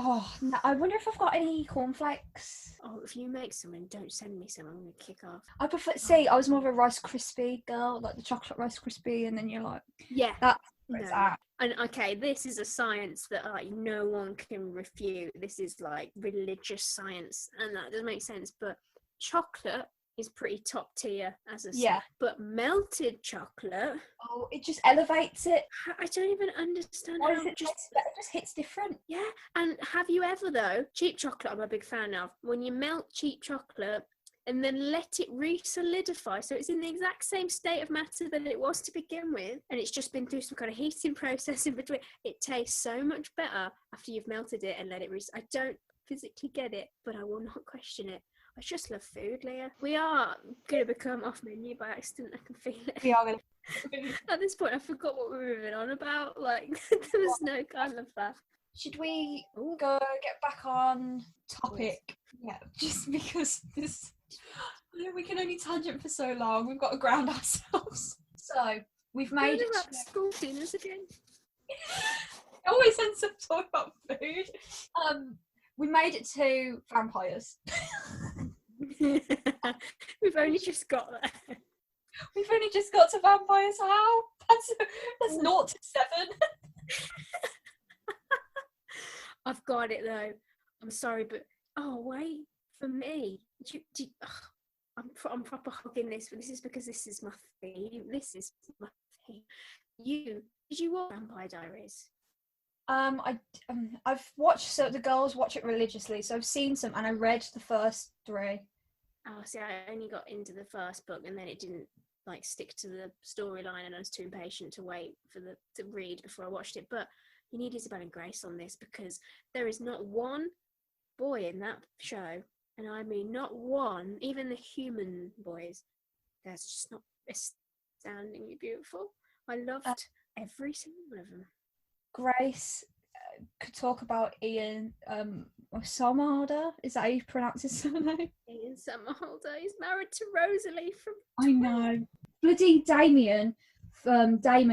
Oh, no, I wonder if I've got any cornflakes. Oh, if you make some and don't send me some, I'm gonna kick off. I prefer. See, I was more of a Rice Krispie girl, like the chocolate Rice Krispie, and then you're like, yeah, that's no. that. And okay, this is a science that like no one can refute. This is like religious science, and that doesn't make sense. But chocolate is pretty top tier as a snack. But melted chocolate, oh, it just elevates it. I don't even understand Why how it just hits different. Yeah, and have you ever though, cheap chocolate I'm a big fan of, when you melt cheap chocolate and then let it re-solidify, so it's in the exact same state of matter that it was to begin with, and it's just been through some kind of heating process in between. It tastes so much better after you've melted it and let it I don't physically get it, but I will not question it. I just love food, Leah. We are going to become off menu by accident. I can feel it. We are going to. At this point, I forgot what we were moving on about. Like, there was no kind of that. Should we go get back on topic? Yeah, just because this, we can only tangent for so long. We've got to ground ourselves. So we've made it. School dinners again. It always ends up talking about food. We made it to vampires. We've only just got there. We've only just got to vampires. How? That's 0 to 7. I've got it though. I'm sorry, but wait, for me, I'm proper hugging this, but this is because this is my theme. This is my theme. Did you watch Vampire Diaries? I've watched, so the girls watch it religiously, so I've seen some and I read the first 3. Oh, see, I only got into the first book and then it didn't like stick to the storyline, and I was too impatient to wait to read before I watched it. But you need Isabel and Grace on this, because there is not one boy in that show, and I mean not one, even the human boys. That's just not astoundingly beautiful. I loved every single one of them. Grace could talk about Ian Somerhalder. Is that how you pronounce his surname? Ian Somerhalder. He's married to Rosalie from I know. Bloody Damon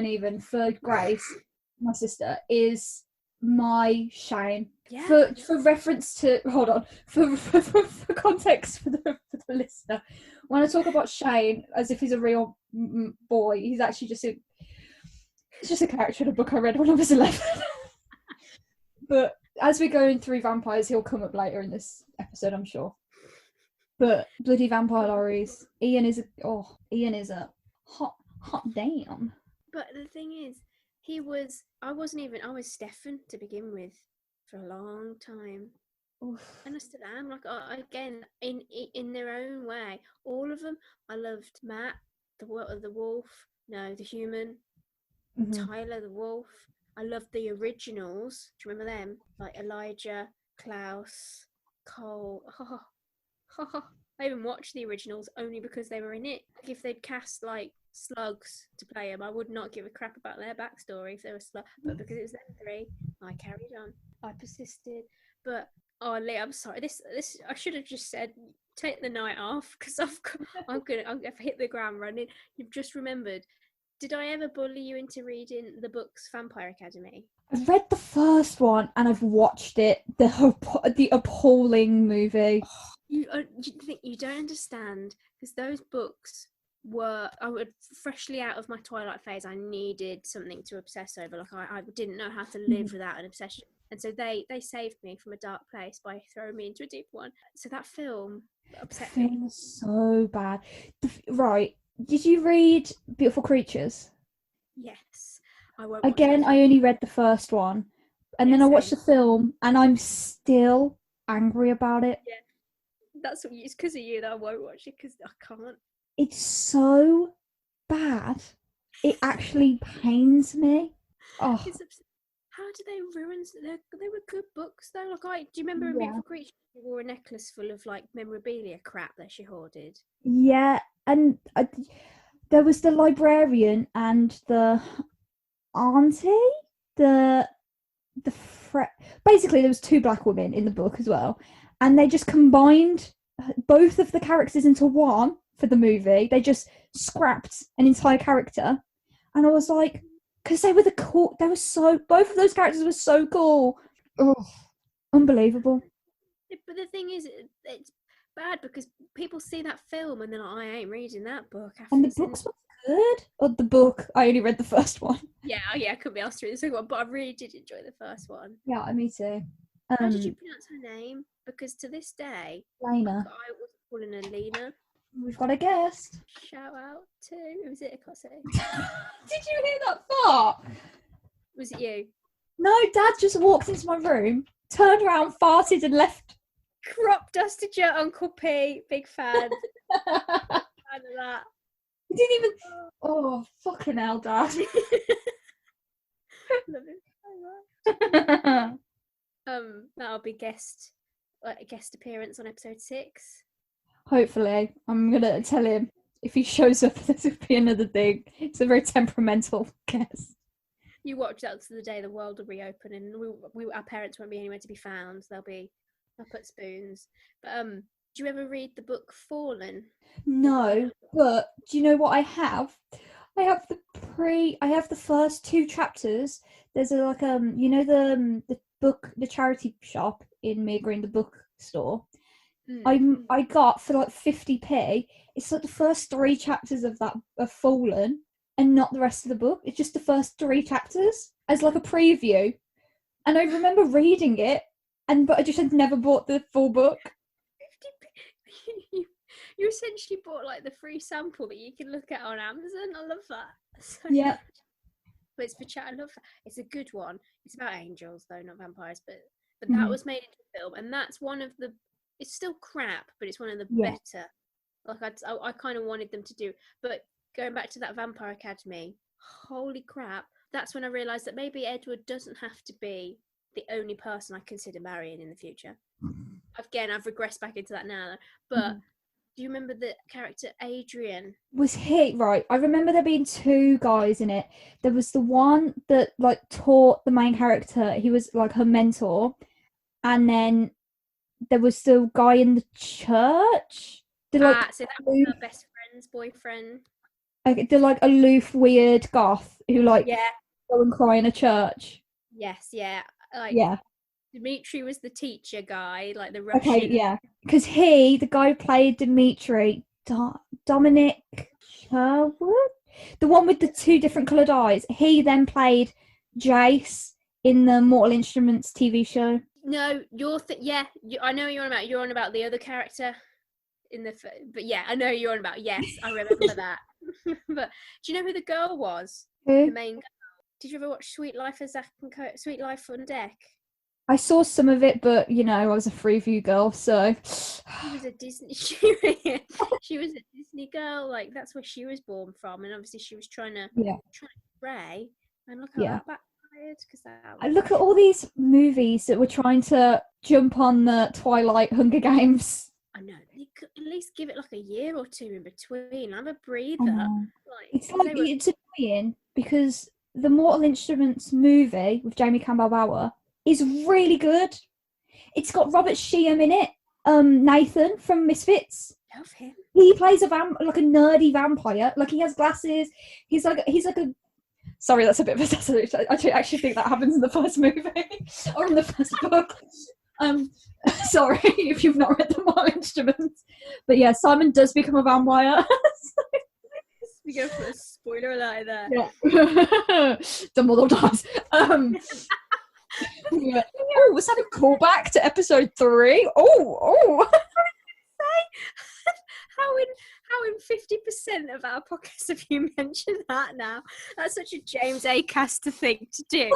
even, for Grace, my sister, is my shame. Yeah. For reference to, hold on, for context for the listener, when I talk about Shane as if he's a real boy, he's actually just a character in a book I read when I was 11. But as we're going through vampires, he'll come up later in this episode, I'm sure. But bloody Vampire Diaries, Ian is a hot damn. But the thing is, I was Stefan to begin with for a long time. Oof. And I still am. Like, again, in their own way, all of them. I loved Matt, the wolf. No, the human. Mm-hmm. Tyler, the wolf. I loved the originals. Do you remember them? Like Elijah, Klaus, Cole. I even watched the originals only because they were in it. Like, if they'd cast like slugs to play them, I would not give a crap about their backstory if they were slugs. But because it was them 3, I carried on. I persisted. But Lee, I'm sorry. This I should have just said take the night off, because I'm gonna hit the ground running. You've just remembered. Did I ever bully you into reading the books Vampire Academy? I've read the first one and I've watched it. The appalling movie. You don't understand, because those books were, I was freshly out of my Twilight phase. I needed something to obsess over. Like I didn't know how to live without an obsession, and so they saved me from a dark place by throwing me into a deep one. So that film upset me. Was so bad. Right. Did you read Beautiful Creatures? Yes. I won't. Again, I only read the first one, and then I watched the film, and I'm still angry about it. Yeah, that's what it's because of you that I won't watch it, because I can't. It's so bad. It actually pains me. Oh. How did they ruin? They were good books though. Like, do you remember in Beautiful Creatures, she wore a necklace full of like memorabilia crap that she hoarded? Yeah, and there was the librarian and the auntie, the basically there was two black women in the book as well, and they just combined both of the characters into one for the movie. They just scrapped an entire character, and I was like, because they were both of those characters were so cool. Oh, unbelievable. But the thing is, it's bad because people see that film and they're like, I ain't reading that book. And the books were good. Or the book, I only read the first one. Yeah, I couldn't be asked to read the second one, but I really did enjoy the first one. Yeah, me too. How did you pronounce her name? Because to this day, Lena. I was calling her Lena. We've got a guest. Shout out to, who was it? I can't say. Did you hear that fart? Was it you? No, Dad just walked into my room, turned around, farted, and left. Crop dusted your Uncle P. Big fan. Fan of that. He didn't even. Oh, fucking hell, Dad. Love him so much. That'll be a guest appearance on episode 6. Hopefully, I'm gonna tell him if he shows up. This will be another thing. It's a very temperamental guest. You watch that to the day the world will reopen, and our parents won't be anywhere to be found. They'll be up at spoons. But do you ever read the book Fallen? No, but do you know what I have? I have the first 2 chapters. There's the book, the charity shop in Mere Green, the bookstore. I got for like 50p. It's like the first 3 chapters of Fallen, and not the rest of the book. It's just the first 3 chapters as like a preview. And I remember reading it, but I just had never bought the full book. 50p. You essentially bought like the free sample that you can look at on Amazon. I love that. So much. But it's for chat. I love that. It's a good one. It's about angels though, not vampires. But that was made into a film, and that's one of the. It's still crap, but it's one of the better. Like I kind of wanted them to do. But going back to that Vampire Academy, holy crap! That's when I realised that maybe Edward doesn't have to be the only person I consider marrying in the future. Again, I've regressed back into that now. But do you remember the character Adrian? Was he right? I remember there being 2 guys in it. There was the one that like taught the main character. He was like her mentor, and then there was the guy in the church. So that was her best friend's boyfriend. The like aloof, weird goth who like go and cry in a church. Yes, yeah. Dimitri was the teacher guy, like the Russian. Okay, yeah. Because the guy who played Dimitri, Dominic Sherwood, the one with the 2 different coloured eyes, he then played Jace in the Mortal Instruments TV show. No, I know you're on about. You're on about the other character in the. But yeah, I know you're on about. Yes, I remember that. But do you know who the girl was? Who? The main girl. Did you ever watch Sweet Life of Zack and Sweet Life on Deck? I saw some of it, but I was a Freeview girl, so. She was a Disney. She was a Disney girl. Like that's where she was born from, and obviously she was trying to pray. And look how that backfired. I look at all these movies that were trying to jump on the Twilight Hunger Games. I know. You could at least give it like a year or 2 in between. Have a breather. It's annoying because the Mortal Instruments movie with Jamie Campbell-Bower is really good. It's got Robert Sheehan in it. Nathan from Misfits. Love him. He plays like a nerdy vampire. Like he has glasses. He's like a. Sorry, that's a bit of a. I actually think that happens in the first movie or in the first book. Sorry if you've not read the Mortal Instruments, but yeah, Simon does become a vampire. We go for a spoiler alert there. Yeah. Dumbledore dies. Yeah. Oh, was that a callback to episode 3? Oh. How in 50% of our podcast have you mentioned that now? That's such a James Acast thing to do.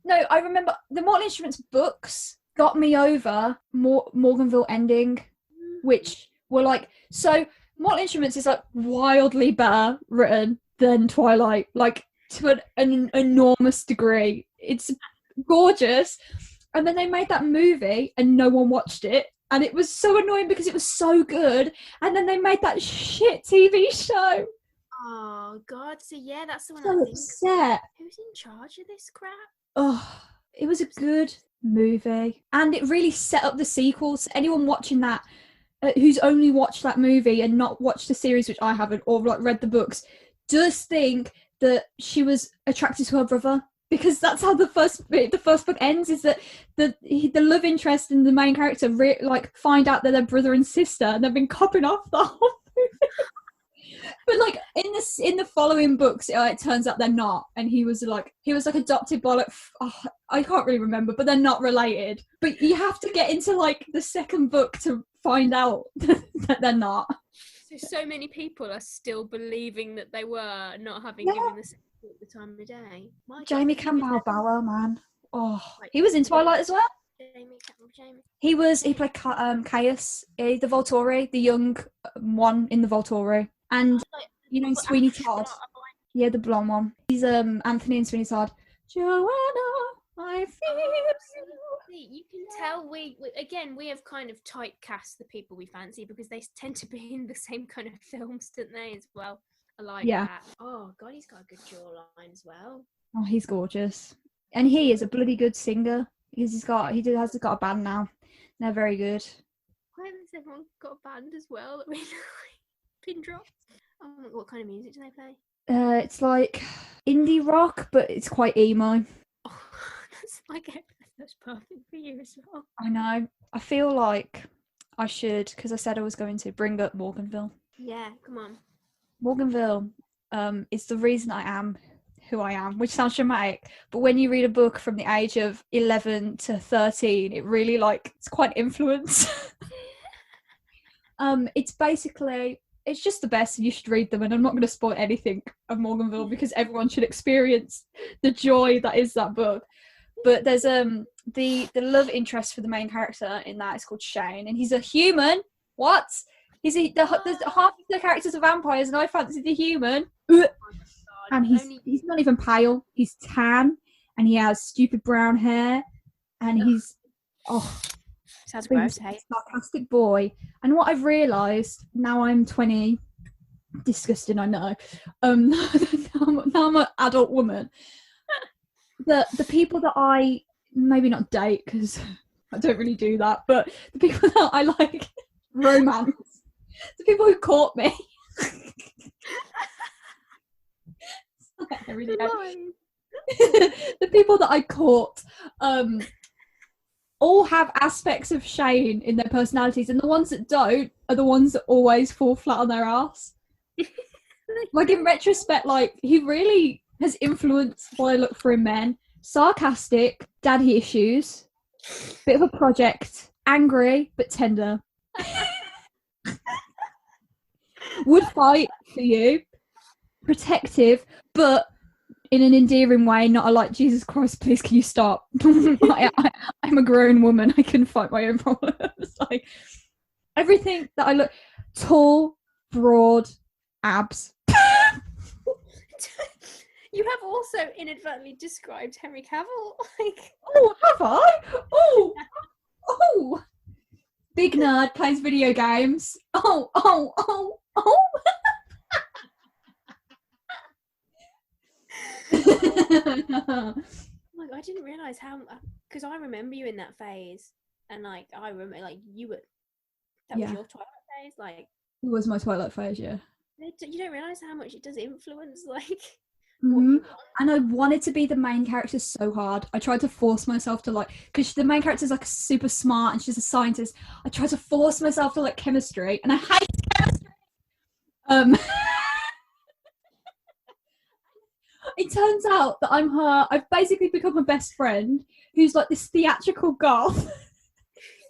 No, I remember the Mortal Instruments books got me over Morganville Ending, which were like, so Mortal Instruments is like wildly better written than Twilight. Like to an enormous degree. It's gorgeous. And then they made that movie and no one watched it. And it was so annoying because it was so good. And then they made that shit TV show. Oh, God. So, yeah, that's the one So I think. upset. Who's in charge of this crap? Oh, it was a good movie. And it really set up the sequels. Anyone watching that who's only watched that movie and not watched the series, which I haven't, or like read the books, does think that she was attracted to her brother. Because that's how the first book ends, is that the love interest and the main character find out that they're brother and sister, and they've been copping off the whole movie. But like in the following books, it turns out they're not, and he was adopted by I can't really remember, but they're not related. But you have to get into like the second book to find out that they're not. So many people are still believing that they were, not having given the at the time of day. Jamie Campbell Bower, man. Oh, he was in Twilight as well. Jamie. He played Caius, the Volturi, the young one in the Volturi, and Sweeney Todd. Yeah, the blonde one. He's Anthony and Sweeney Todd. Joanna, I feel you can tell we have kind of typecast the people we fancy because they tend to be in the same kind of films, don't they, as well? I like that. Oh, God, he's got a good jawline as well. Oh, he's gorgeous. And he is a bloody good singer. He's got a band now. They're very good. Why has everyone got a band as well? That we pin drops. Oh, what kind of music do they play? It's like indie rock, but it's quite emo. Oh, that's perfect for you as well. I know. I feel like I should, because I said I was going to bring up Morganville. Yeah, come on. Morganville is the reason I am who I am, which sounds dramatic, but when you read a book from the age of 11 to 13, it really it's quite influence. It's just the best, and you should read them, and I'm not going to spoil anything of Morganville because everyone should experience the joy that is that book. But there's the love interest for the main character in that is called Shane, and he's a human. What? Half of the characters are vampires, and I fancy the human. And he's not even pale. He's tan, and he has stupid brown hair, and he's sounds gross. Hey, sarcastic boy. And what I've realised now, I'm 20. Disgusting, I know. Now I'm an adult woman. The people that I maybe not date, because I don't really do that, but the people that I like romance. The people who caught me. The people that I caught all have aspects of Shane in their personalities, and the ones that don't are the ones that always fall flat on their ass. Like in retrospect, he really has influenced what I look for in men. Sarcastic, daddy issues, bit of a project, angry but tender. Would fight for you, protective, but in an endearing way, not Jesus Christ, please can you stop? I'm a grown woman, I can fight my own problems. Everything that I look, tall, broad, abs. You have also inadvertently described Henry Cavill. Oh, have I? Oh. Big nerd, plays video games. Oh. I didn't realise how, because I remember you in that phase, and I remember you were. That was your Twilight phase, It was my Twilight phase, yeah. You don't realise how much it does influence, Mm-hmm. And I wanted to be the main character so hard. I tried to force myself to because the main character is super smart and she's a scientist. I tried to force myself to chemistry, and I hate chemistry. It turns out that I've basically become a best friend who's this theatrical goth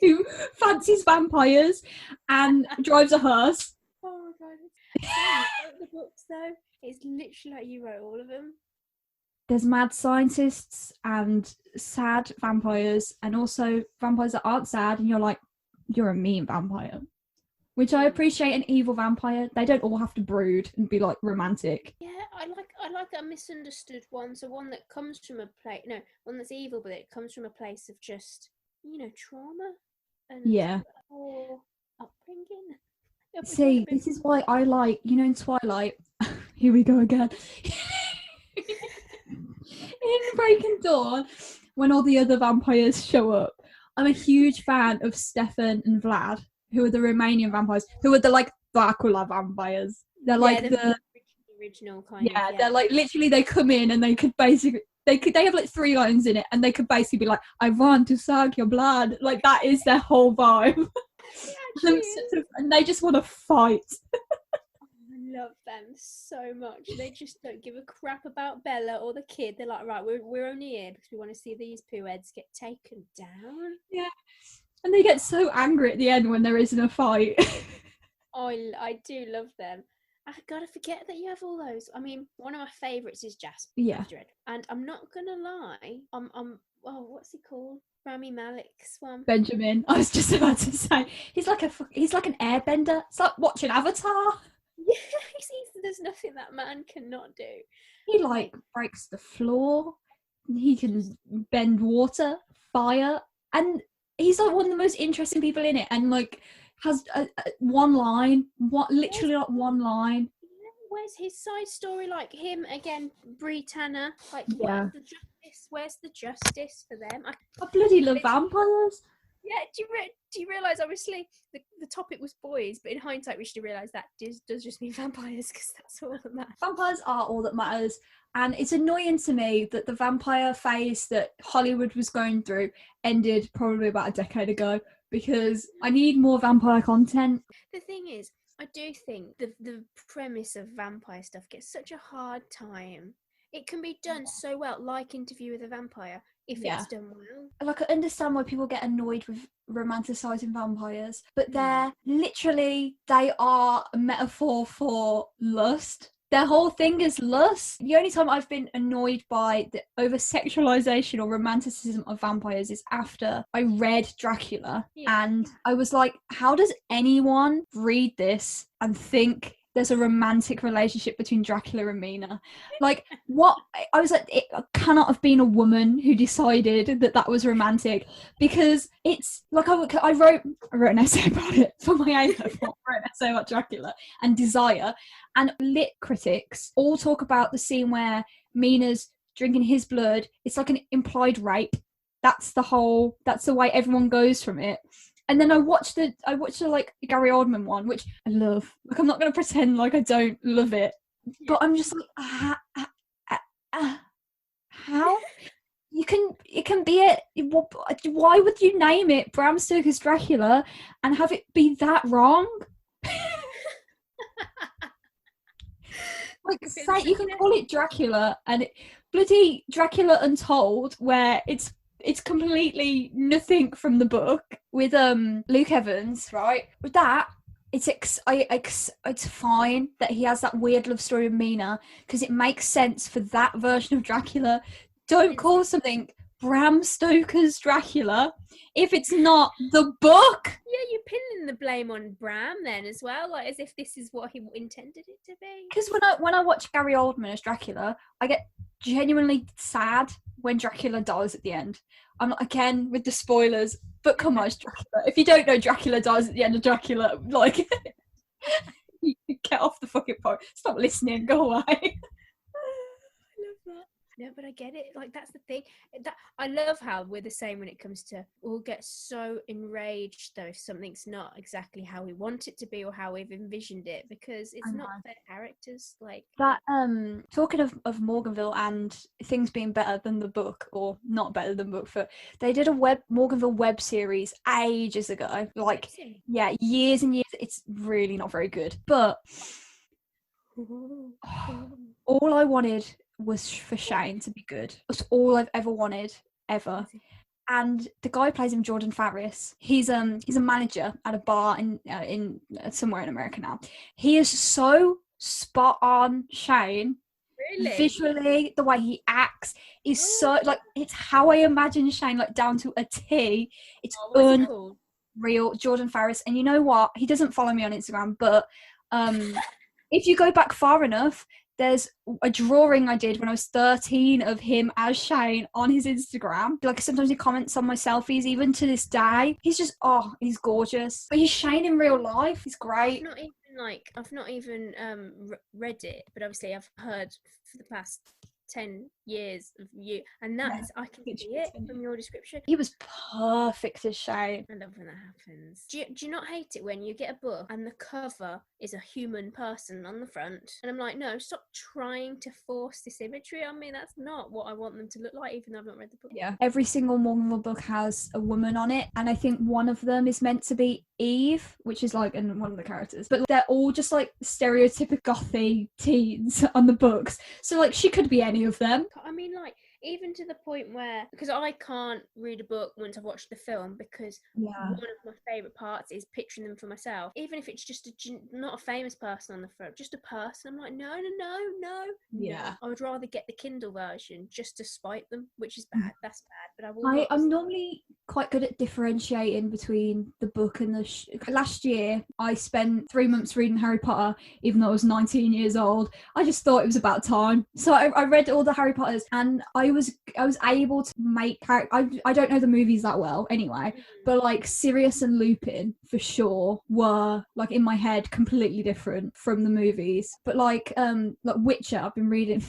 who fancies vampires and drives a hearse. Oh my God. The books though. It's literally you wrote all of them. There's mad scientists and sad vampires, and also vampires that aren't sad, and you're a mean vampire. Which I appreciate an evil vampire. They don't all have to brood and be romantic. Yeah, I like a misunderstood one. So one that comes from a place, no, one that's evil, but it comes from a place of just, trauma and Yeah. poor upbringing. See, this is why I like, in Twilight. Here we go again. In Breaking Dawn, when all the other vampires show up, I'm a huge fan of Stefan and Vlad, who are the Romanian vampires, who are the like Dracula vampires. They're like the original kind of. Yeah, they're like literally they come in and they have like 3 lines in it, and they could basically be like, "I want to suck your blood." Like that is their whole vibe. And they just want to fight. I love them so much. They just don't give a crap about Bella or the kid. They're like, right, we're only here because we want to see these poo heads get taken down. Yeah, and they get so angry at the end when there isn't a fight. I do love them. I gotta forget that you have all those. I mean, one of my favourites is Jasper. Yeah. And I'm not gonna lie. What's he called? Rami Malek's one. Benjamin. I was just about to say he's like an airbender. It's like watching Avatar. Yeah, there's nothing that man cannot do. He like breaks the floor. He can bend water, fire, and he's like one of the most interesting people in it. And like has one line, literally like one line. Where's his side story? Like him again, Bree Tanner. Like, yeah. Where's the justice for them? I bloody love vampires. Yeah, do you realise, obviously, the topic was boys, but in hindsight, we should have realised that does just mean vampires, because that's all that matters. Vampires are all that matters, and it's annoying to me that the vampire phase that Hollywood was going through ended probably about a decade ago, because I need more vampire content. The thing is, I do think the premise of vampire stuff gets such a hard time. It can be done so well, like Interview with a Vampire, if it's done well. Like, I understand why people get annoyed with romanticising vampires, but they are a metaphor for lust. Their whole thing is lust. The only time I've been annoyed by the over-sexualisation or romanticism of vampires is after I read Dracula, and I was like, how does anyone read this and think there's a romantic relationship between Dracula and Mina? Like, what? I was like, it cannot have been a woman who decided that was romantic, because it's like I wrote an essay about it for my A-level. I wrote an essay about Dracula and desire, and lit critics all talk about the scene where Mina's drinking his blood. It's like an implied rape. That's the way everyone goes from it. And then I watched the like Gary Oldman one, which I love. Like, I'm not going to pretend like I don't love it, but I'm just like, how? It can be it. Why would you name it Bram Stoker's Dracula and have it be that wrong? Like, say you can call it Dracula and bloody Dracula Untold, where it's completely nothing from the book, with Luke Evans, right? With that, it's fine that he has that weird love story with Mina, because it makes sense for that version of Dracula. Don't call something Bram Stoker's Dracula if it's not the book. Yeah, you're pinning the blame on Bram then as well, like as if this is what he intended it to be. Because when I watch Gary Oldman as Dracula, I get genuinely sad when Dracula dies at the end. I'm not, again, with the spoilers, but come on, it's Dracula. If you don't know Dracula dies at the end of Dracula, like, you get off the fucking phone. Stop listening, go away. I love that. No, but I get it. Like, that's the thing. I love how we're the same when it comes to, we'll get so enraged though if something's not exactly how we want it to be or how we've envisioned it, because it's not their characters. Like that. Talking of Morganville and things being better than the book, or not better than the book, they did a Morganville web series ages ago. Like, yeah, years and years. It's really not very good, but all I wanted was for Shane to be good. That's all I've ever wanted, ever. And the guy who plays him, Jordan Farris, he's a manager at a bar in somewhere in America now. He is so spot on Shane. Really? Visually, the way he acts is so, like, it's how I imagine Shane, like, down to a T. It's unreal. Jordan Farris. And you know what? He doesn't follow me on Instagram, but if you go back far enough, there's a drawing I did when I was 13 of him as Shane on his Instagram. Like, sometimes he comments on my selfies, even to this day. He's just, he's gorgeous. But he's Shane in real life. He's great. I've not even read it, but obviously I've heard for the past 10 years of you, and that's I can see it from your description. He was perfect as Shane. I love when that happens. Do you not hate it when you get a book and the cover is a human person on the front, and I'm like, no, stop trying to force this imagery on me. That's not what I want them to look like, even though I've not read the book. Yeah, every single Marvel book has a woman on it, and I think one of them is meant to be Eve, which is like one of the characters, but they're all just like stereotypical gothy teens on the books, so like she could be any of them. I mean, like, even to the point where, because I can't read a book once I've watched the film, because one of my favourite parts is picturing them for myself. Even if it's just not a famous person on the front, just a person, I'm like, no. Yeah. I would rather get the Kindle version just to spite them, which is bad. That's bad. But I'm normally quite good at differentiating between the book and the last year I spent 3 months reading Harry Potter, even though I was 19 years old. I just thought it was about time, so I read all the Harry Potters, and I was able to make I don't know the movies that well anyway, but like Sirius and Lupin for sure were like in my head completely different from the movies. But like Witcher, I've been reading.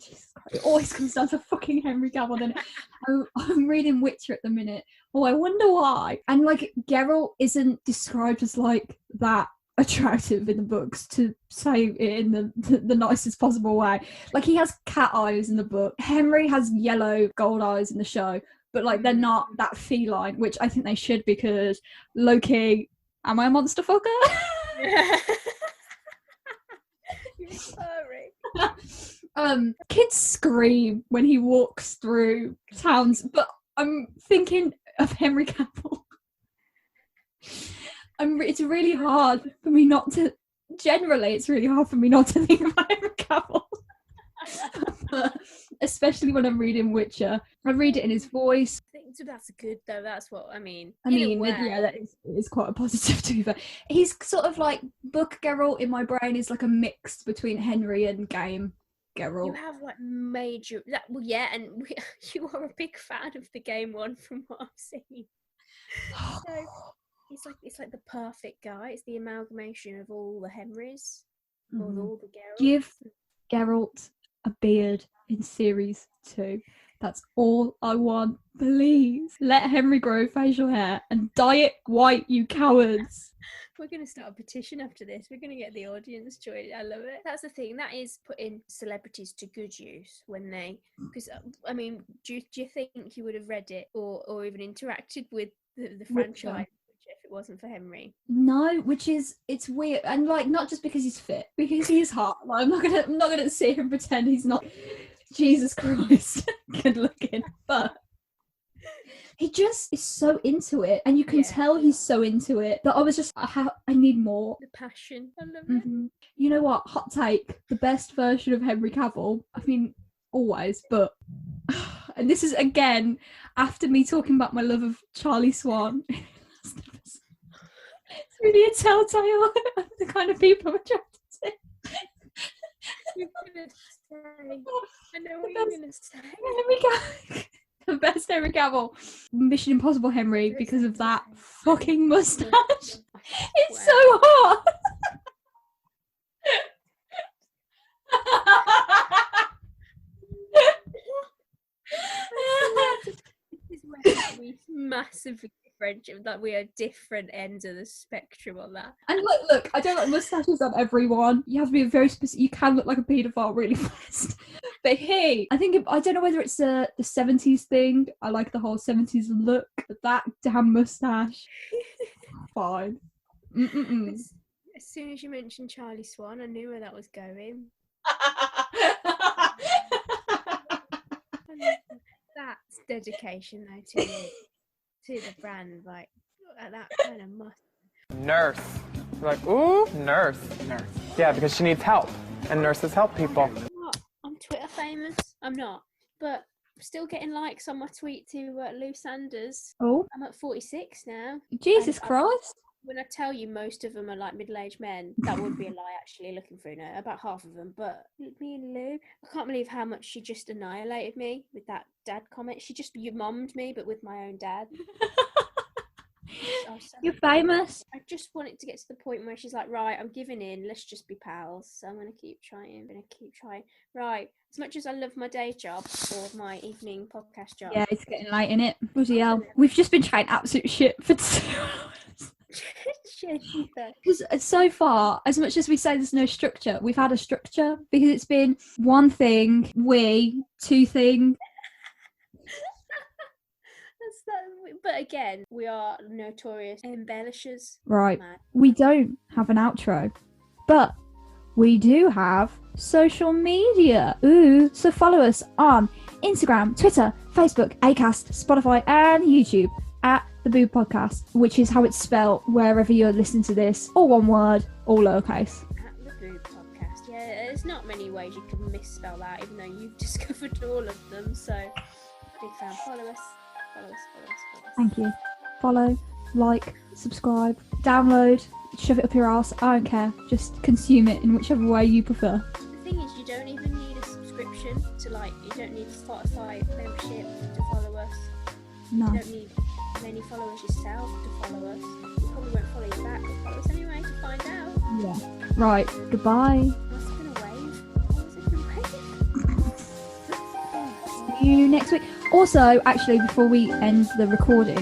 Jesus Christ, it always comes down to fucking Henry Cavill, doesn't it? I'm reading Witcher at the minute. I wonder why. And like Geralt isn't described as like that attractive in the books, to say it in the nicest possible way. Like, he has cat eyes in the book. Henry has yellow gold eyes in the show, but like they're not that feline, which I think they should, because low-key, am I a monster fucker? You're furry. Kids scream when he walks through towns, but I'm thinking of Henry Cavill. It's really hard for me not to. Generally, it's really hard for me not to think about Henry Cavill. But especially when I'm reading Witcher, I read it in his voice. I think that's good, though. That's what I mean. Yeah, that is quite a positive too. But he's sort of like book Geralt in my brain is like a mix between Henry and game Geralt. You have like major and you are a big fan of the game one, from what I've seen. So it's like the perfect guy. It's the amalgamation of all the Henrys, or all the Geralts. Give Geralt a beard in series 2. That's all I want. Please let Henry grow facial hair and dye it white, you cowards. We're going to start a petition after this. We're going to get the audience joined. I love it. That's the thing. That is putting celebrities to good use when they... Because, I mean, do you think you would have read it or even interacted with the franchise if it wasn't for Henry? No, it's weird. And, like, not just because he's fit, because he's hot. Like, I'm not gonna sit here and pretend he's not... Jesus Christ, good looking. But... he just is so into it, and you can tell he's so into it that I was just, I need more. The passion. I love it. You know what? Hot take. The best version of Henry Cavill. I mean, always, but... And this is, again, after me talking about my love of Charlie Swan. It's really a telltale of the kind of people I'm attracted to. I know what you're going to say. The best Henry Cavill. Mission Impossible Henry, because of that fucking mustache. It's so hot. This is where we massively different, that we are different ends of the spectrum on that. And look, I don't like mustaches on everyone. You have to be a very specific. You can look like a paedophile really fast. But hey, I don't know whether it's the 70s thing. I like the whole 70s look, but that damn mustache. Fine. As soon as you mentioned Charlie Swan, I knew where that was going. That's dedication, though, to the brand, like that kind of must. Nurse. You're like, ooh, nurse. Yeah, because she needs help, and nurses help people. I'm Twitter famous. I'm not, but I'm still getting likes on my tweet to Lou Sanders. Oh, I'm at 46 now. Jesus Christ! when I tell you most of them are like middle-aged men, that would be a lie actually, looking through now, about half of them. But me and Lou, I can't believe how much she just annihilated me with that dad comment. She just you mummed me, but with my own dad. You're famous. I just want it to get to the point where she's like, right, I'm giving in, let's just be pals. So I'm going to keep trying. Right, as much as I love my day job or my evening podcast job. Yeah, it's getting late, innit? Bloody hell. We've just been chatting absolute shit for 2 hours. Because so far, as much as we say there's no structure, we've had a structure because it's been one thing, two thing. But again, we are notorious embellishers. Right. Man. We don't have an outro, but we do have social media. Ooh, so follow us on Instagram, Twitter, Facebook, Acast, Spotify, and YouTube at the Boob Podcast, which is how it's spelled wherever you're listening to this, all one word, all lowercase. At the Boob Podcast. Yeah, there's not many ways you can misspell that, even though you've discovered all of them. So, big fan. Follow us. Thank you. Follow, like, subscribe, download, shove it up your ass. I don't care. Just consume it in whichever way you prefer. The thing is, you don't even need a subscription to you don't need a Spotify membership to follow us. No. You don't need many followers yourself to follow us. We probably won't follow you back, but follow us anyway to find out. Yeah. Right. Goodbye. Must have been a wave. What was it been a wave? See you next week. Also, actually, before we end the recording,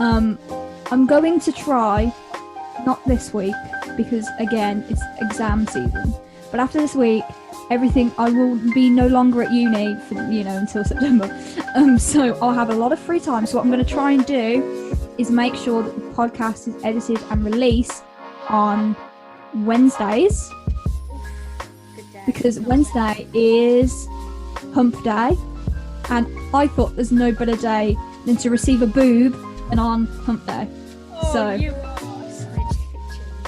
I'm going to try, not this week, because again, it's exam season, but after this week, I will be no longer at uni for, until September. So I'll have a lot of free time. So what I'm going to try and do is make sure that the podcast is edited and released on Wednesdays, because Wednesday is hump day. And I thought there's no better day than to receive a boob than on hump day. You are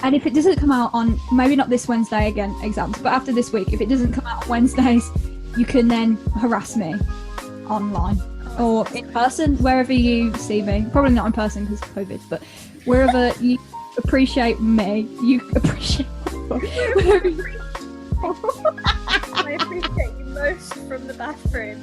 and if it doesn't come out on, maybe not this Wednesday again, exams, but after this week, if it doesn't come out on Wednesdays, you can then harass me online or in person, wherever you see me. Probably not in person because of COVID, but wherever you appreciate me, you appreciate I appreciate you most from the bathroom.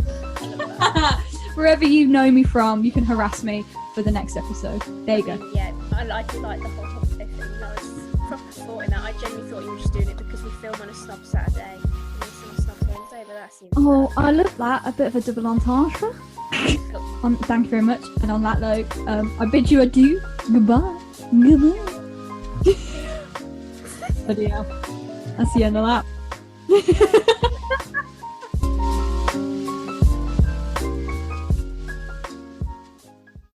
Wherever you know me from, you can harass me for the next episode. There you go. Yeah, I do like the whole hot thing. I was proper thought in that. I genuinely thought you were just doing it because we film on a Snob Saturday and it's on a Snob Wednesday, but that seems I love that. A bit of a double entendre. Thank you very much. And on that note, I bid you adieu. Goodbye. Bloody hell. That's the end of that.